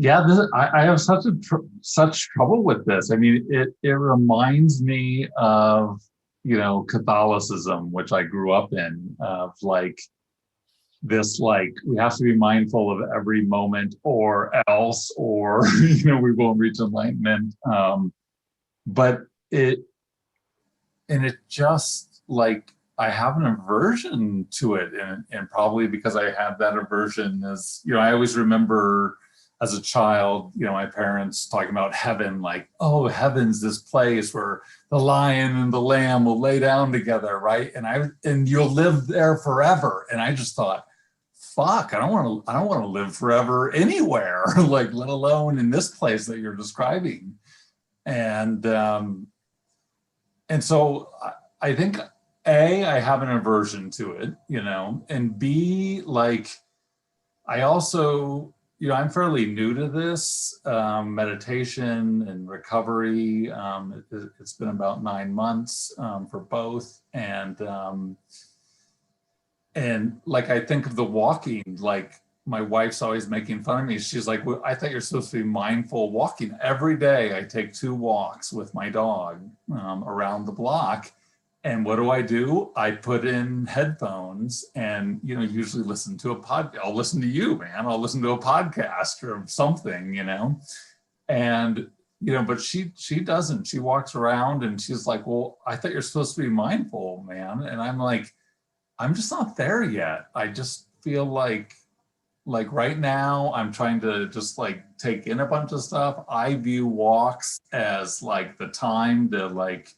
E: have such trouble with this. I mean, it reminds me of, Catholicism, which I grew up in, of like this, like, we have to be mindful of every moment or else, or, we won't reach enlightenment. But it just like, I have an aversion to it, and probably because I had that aversion as, I always remember as a child, my parents talking about heaven, like, oh, heaven's this place where the lion and the lamb will lay down together, right? And you'll live there forever. And I just thought, fuck, I don't want to live forever anywhere, like, let alone in this place that you're describing. And so I think I have an aversion to it, and B, like, I also, I'm fairly new to this meditation and recovery. It's been about 9 months for both. And like, I think of the walking, like, my wife's always making fun of me. She's like, well, I thought you're supposed to be mindful walking. Every day I take 2 walks with my dog around the block. And what do? I put in headphones and, usually listen to I'll listen to you, man. I'll listen to a podcast or something, and, but she doesn't. She walks around and she's like, well, I thought you're supposed to be mindful, man. And I'm like, I'm just not there yet. I just feel like right now I'm trying to just like take in a bunch of stuff. I view walks as like the time to like,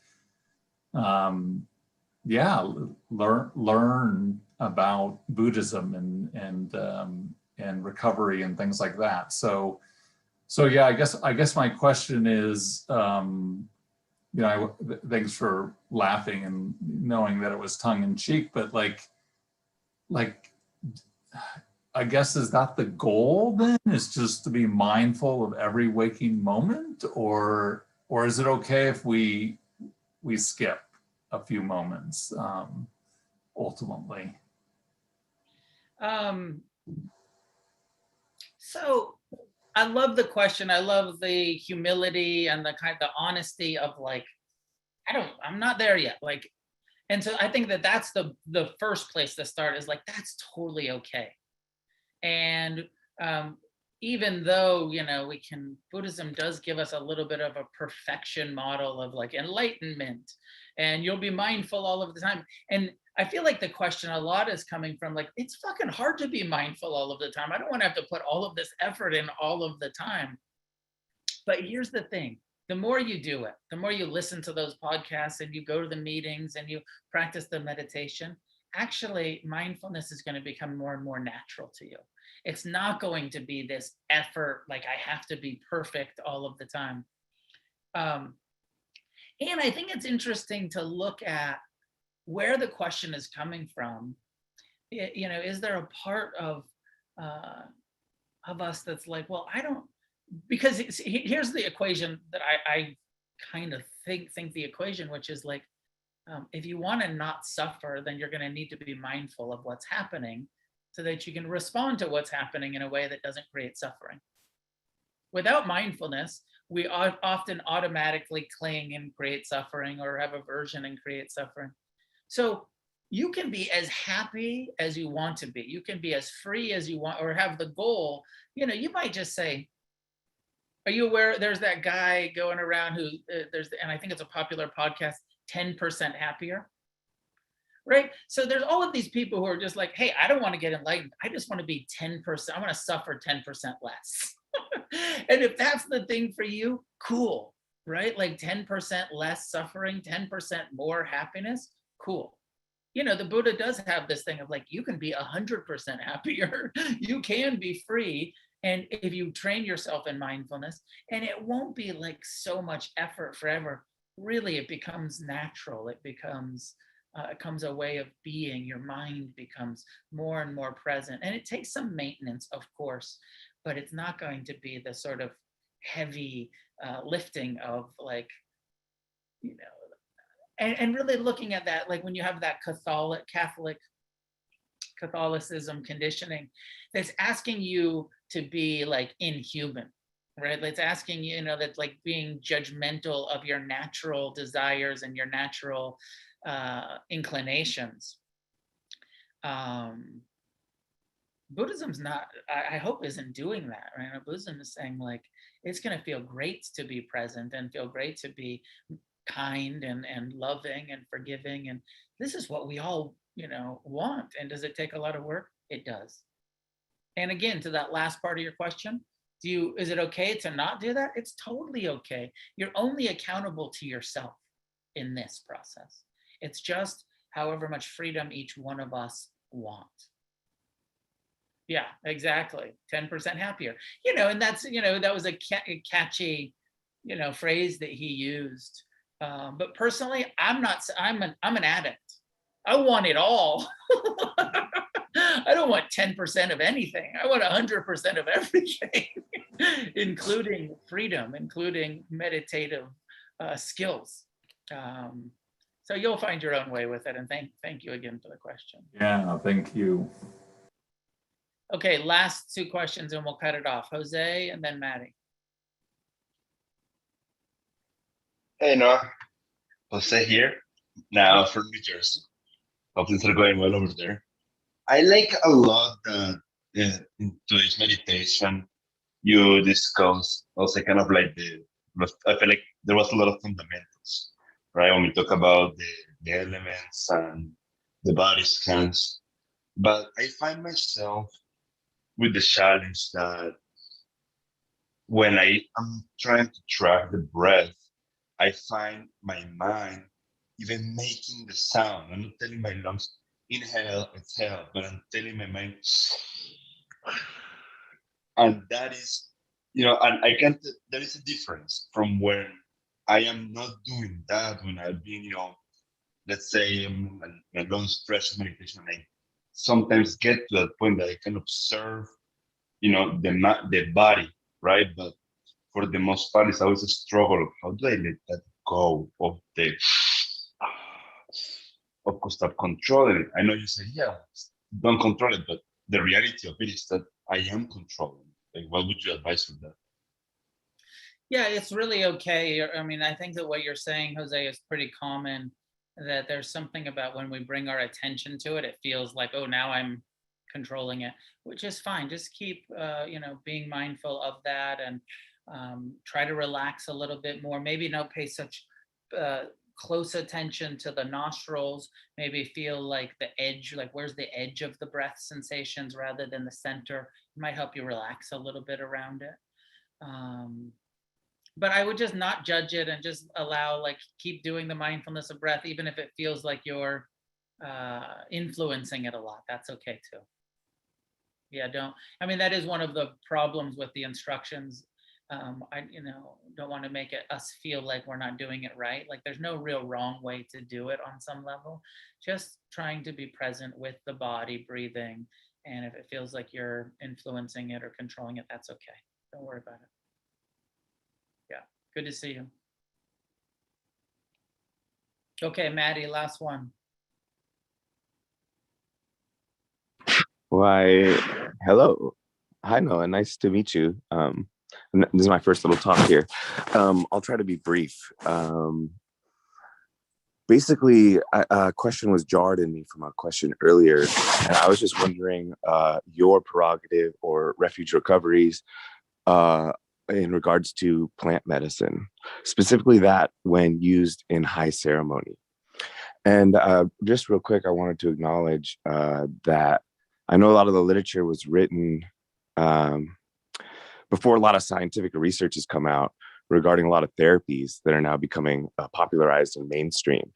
E: learn about Buddhism and recovery and things like that. So yeah, I guess my question is, thanks for laughing and knowing that it was tongue in cheek, but like, I guess, is that the goal then? Is just to be mindful of every waking moment, or is it okay if we skip a few moments ultimately?
A: So I love the question. I love the humility and the honesty of like, I'm not there yet. Like, and so I think that's the first place to start, is like, that's totally okay. And even though, Buddhism does give us a little bit of a perfection model of like enlightenment, and you'll be mindful all of the time. And I feel like the question a lot is coming from like, it's fucking hard to be mindful all of the time. I don't want to have to put all of this effort in all of the time. But here's the thing. The more you do it, the more you listen to those podcasts and you go to the meetings and you practice the meditation, actually mindfulness is going to become more and more natural to you. It's not going to be this effort, like I have to be perfect all of the time. And I think it's interesting to look at where the question is coming from. Is there a part of us that's like, well, I don't, because here's the equation that I kind of think the equation, which is like, if you want to not suffer, then you're going to need to be mindful of what's happening so that you can respond to what's happening in a way that doesn't create suffering. Without mindfulness, we often automatically cling and create suffering, or have aversion and create suffering. So you can be as happy as you want to be. You can be as free as you want, or have the goal. You might just say, are you aware there's that guy going around who and I think it's a popular podcast, 10% happier, right? So there's all of these people who are just like, hey, I don't want to get enlightened. I just want to be 10%. I want to suffer 10% less. And if that's the thing for you, cool, right? Like 10% less suffering, 10% more happiness, cool. The Buddha does have this thing of like, you can be 100% happier. You can be free. And if you train yourself in mindfulness, and it won't be like so much effort forever, really it becomes natural. It becomes a way of being. Your mind becomes more and more present. And it takes some maintenance, of course, but it's not going to be the sort of heavy lifting of like, and really looking at that, like when you have that Catholicism conditioning that's asking you to be like inhuman, right? It's asking you, that's like being judgmental of your natural desires and your natural inclinations. Buddhism's not, I hope, isn't doing that, right? Buddhism is saying like, it's going to feel great to be present and feel great to be kind and loving and forgiving. And this is what we all, want. And does it take a lot of work? It does. And again, to that last part of your question, is it okay to not do that? It's totally okay. You're only accountable to yourself in this process. It's just however much freedom each one of us want. Yeah, exactly. 10% happier. And that's, that was a catchy, phrase that he used. But personally, I'm an addict. I want it all. I don't want 10% of anything. I want 100% of everything, including freedom, including meditative skills. So you'll find your own way with it. And thank you again for the question.
E: Yeah, thank you.
A: Okay, last two questions and we'll cut it off. Jose and then Maddie.
G: Hey, Noah. Jose here, now from New Jersey. Hope things are going well over there. I like a lot that in today's meditation, you discuss also kind of like I feel like there was a lot of fundamentals, right? When we talk about the elements and the body scans. But I find myself with the challenge that when I am trying to track the breath, I find my mind even making the sound. I'm not telling my lungs, inhale, exhale, but I'm telling my mind, and that is, and I can't, there is a difference from when I am not doing that, when I've been, let's say a long stretch meditation, I sometimes get to that point that I can observe, the body, right? But for the most part, it's always a struggle of how do I let that go of course, stop controlling it. I know you say, yeah, don't control it, but the reality of it is that I am controlling. Like, what would you advise for that?
A: Yeah, it's really okay. I mean, I think that what you're saying, Jose, is pretty common, that there's something about when we bring our attention to it, it feels like, oh, now I'm controlling it, which is fine. Just keep, being mindful of that and try to relax a little bit more. Maybe don't pay such close attention to the nostrils. Maybe feel like the edge, like where's the edge of the breath sensations rather than the center. It might help you relax a little bit around it. But I would just not judge it and just allow, keep doing the mindfulness of breath, even if it feels like you're influencing it a lot. That's okay too. Yeah, that is one of the problems with the instructions. I don't want to make us feel like we're not doing it right. Like there's no real wrong way to do it on some level. Just trying to be present with the body, breathing. And if it feels like you're influencing it or controlling it, that's okay. Don't worry about it. Yeah, good to see you. Okay, Maddie, last one.
H: Why, hello. Hi, Noah. Nice to meet you. This is my first little talk here. I'll try to be brief. Basically, a question was jarred in me from a question earlier. And I was just wondering your prerogative or Refuge Recovery's in regards to plant medicine, specifically that when used in high ceremony. And just real quick, I wanted to acknowledge that I know a lot of the literature was written before a lot of scientific research has come out regarding a lot of therapies that are now becoming popularized and mainstreamed.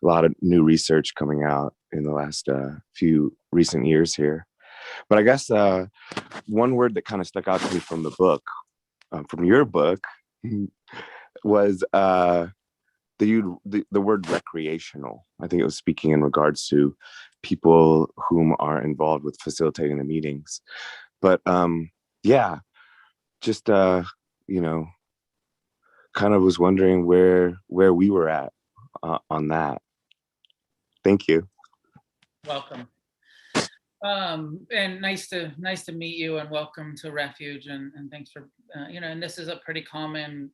H: A lot of new research coming out in the last few recent years here. But I guess one word that kind of stuck out to me from the book, from your book, was the word recreational. I think it was speaking in regards to people whom are involved with facilitating the meetings. But yeah, just kind of was wondering where we were at on that. Thank you.
A: Welcome. And nice to meet you, and welcome to Refuge, and thanks for and this is a pretty common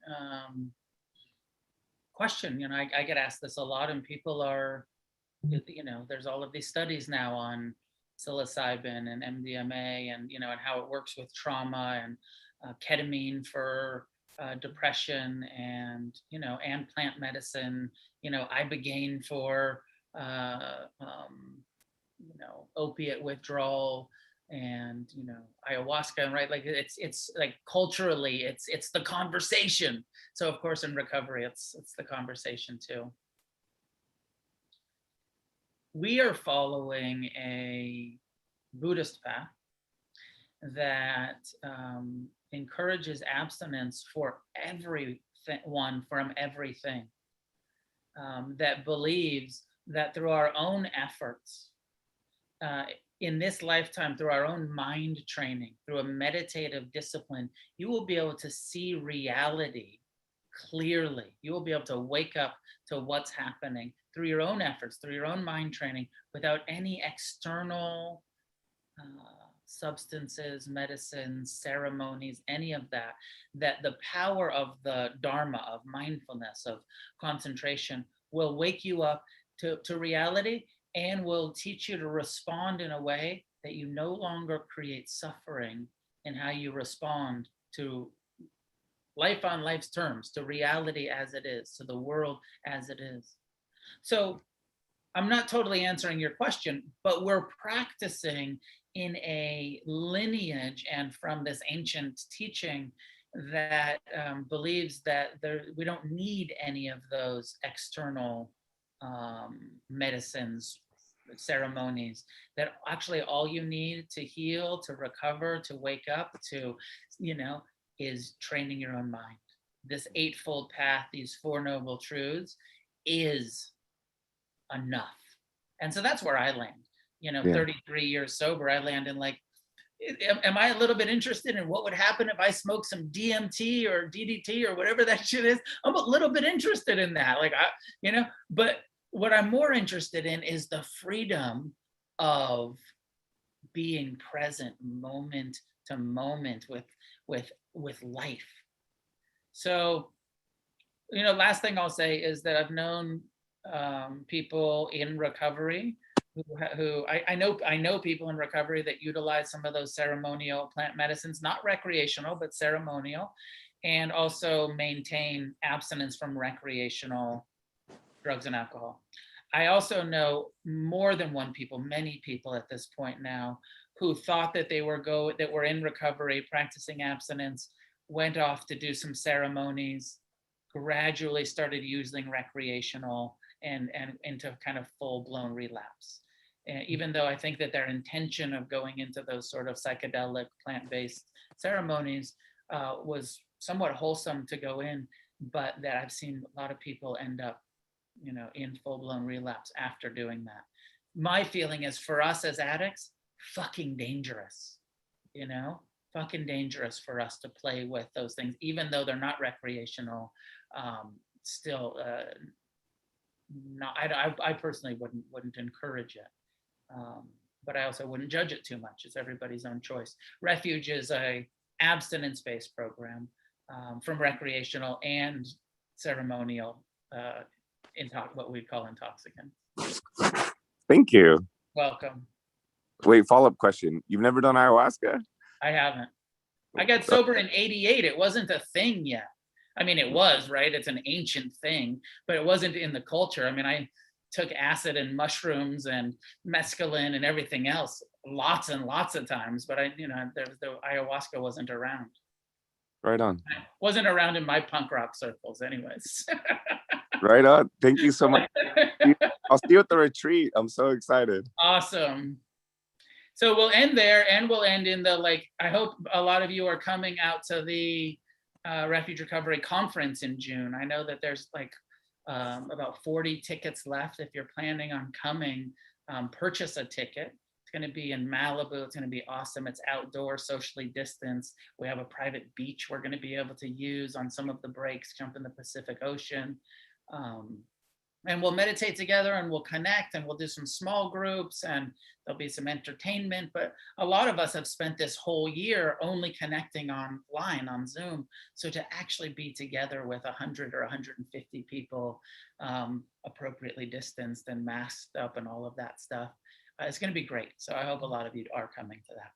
A: question. I get asked this a lot, and people are, there's all of these studies now on psilocybin and MDMA and and how it works with trauma, and ketamine for depression and, and plant medicine, ibogaine for, opiate withdrawal, and, ayahuasca, right? Like it's like culturally, it's the conversation. So of course in recovery, it's the conversation too. We are following a Buddhist path that encourages abstinence for everyone from everything, that believes that through our own efforts, in this lifetime, through our own mind training, through a meditative discipline, you will be able to see reality clearly. You will be able to wake up to what's happening through your own efforts, through your own mind training, without any external substances, medicines, ceremonies, any of that, that the power of the Dharma, of mindfulness, of concentration will wake you up to reality, and will teach you to respond in a way that you no longer create suffering in how you respond to life on life's terms, to reality as it is, to the world as it is. So I'm not totally answering your question, but we're practicing in a lineage and from this ancient teaching that believes that we don't need any of those external medicines, ceremonies, that actually all you need to heal, to recover, to wake up, to, is training your own mind. This eightfold path, these four noble truths, is enough. And so that's where I land. 33 years sober, I land in like, am I a little bit interested in what would happen if I smoke some DMT or DDT or whatever that shit is? I'm a little bit interested in that. Like, but what I'm more interested in is the freedom of being present moment to moment with life. So, last thing I'll say is that I've known people in recovery who I know people in recovery that utilize some of those ceremonial plant medicines, not recreational, but ceremonial, and also maintain abstinence from recreational drugs and alcohol. I also know more than many people at this point now, who thought that that were in recovery, practicing abstinence, went off to do some ceremonies, gradually started using recreational, and into kind of full-blown relapse. And even though I think that their intention of going into those sort of psychedelic plant-based ceremonies was somewhat wholesome to go in, but that I've seen a lot of people end up, in full-blown relapse after doing that. My feeling is, for us as addicts, fucking dangerous, fucking dangerous for us to play with those things, even though they're not recreational. Still, I personally wouldn't encourage it, but I also wouldn't judge it too much. It's everybody's own choice. Refuge is a abstinence-based program from recreational and ceremonial, what we call intoxicants.
H: Thank you.
A: Welcome.
H: Wait, follow-up question. You've never done ayahuasca?
A: I haven't. I got sober in '88. It wasn't a thing yet. I mean, it was, right? It's an ancient thing, but it wasn't in the culture. I mean, I took acid and mushrooms and mescaline and everything else lots and lots of times, but the ayahuasca wasn't around.
H: Right on.
A: It wasn't around in my punk rock circles anyways.
H: Right on. Thank you so much. I'll see you at the retreat. I'm so excited.
A: Awesome. So we'll end there, and we'll end in I hope a lot of you are coming out to the Refuge Recovery conference in June. I know that there's about 40 tickets left. If you're planning on coming, purchase a ticket. It's going to be in Malibu. It's going to be awesome. It's outdoor, socially distanced. We have a private beach we're going to be able to use on some of the breaks, jump in the Pacific Ocean. And we'll meditate together, and we'll connect, and we'll do some small groups, and there'll be some entertainment. But a lot of us have spent this whole year only connecting online on Zoom. So to actually be together with 100 or 150 people, appropriately distanced and masked up and all of that stuff, it's going to be great. So I hope a lot of you are coming to that.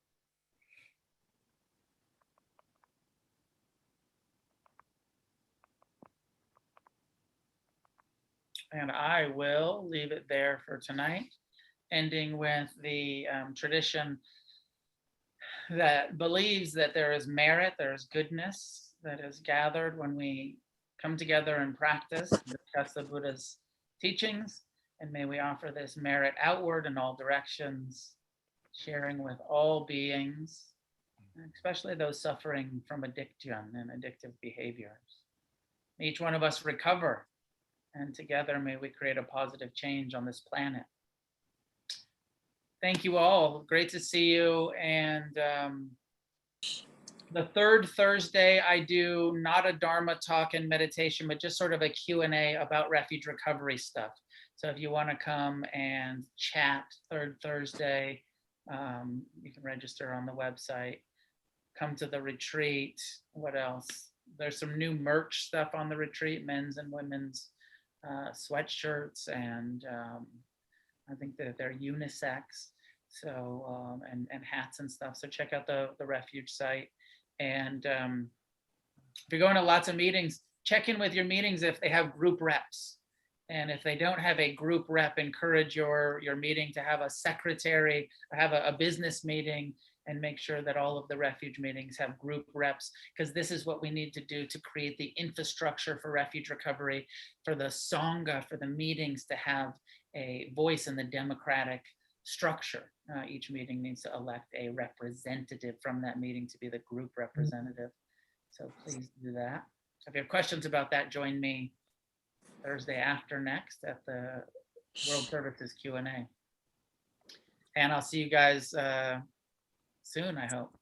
A: And I will leave it there for tonight, ending with the tradition that believes that there is merit, there is goodness that is gathered when we come together and practice, discuss the Buddha's teachings, and may we offer this merit outward in all directions, sharing with all beings, especially those suffering from addiction and addictive behaviors. May each one of us recover, and together may we create a positive change on this planet. Thank you all. Great to see you. And the third Thursday, I do not a Dharma talk and meditation, but just sort of a Q&A about Refuge Recovery stuff. So if you want to come and chat third Thursday, you can register on the website. Come to the retreat. What else? There's some new merch stuff on the retreat, men's and women's sweatshirts, and I think that they're unisex. So and hats and stuff. So check out the Refuge site. And if you're going to lots of meetings, check in with your meetings if they have group reps. And if they don't have a group rep, encourage your meeting to have a secretary, or have a business meeting, and make sure that all of the Refuge meetings have group reps, because this is what we need to do to create the infrastructure for Refuge Recovery, for the Sangha, for the meetings to have a voice in the democratic structure. Each meeting needs to elect a representative from that meeting to be the group representative. So please do that. If you have questions about that, join me Thursday after next at the World Services Q&A. And I'll see you guys soon, I hope.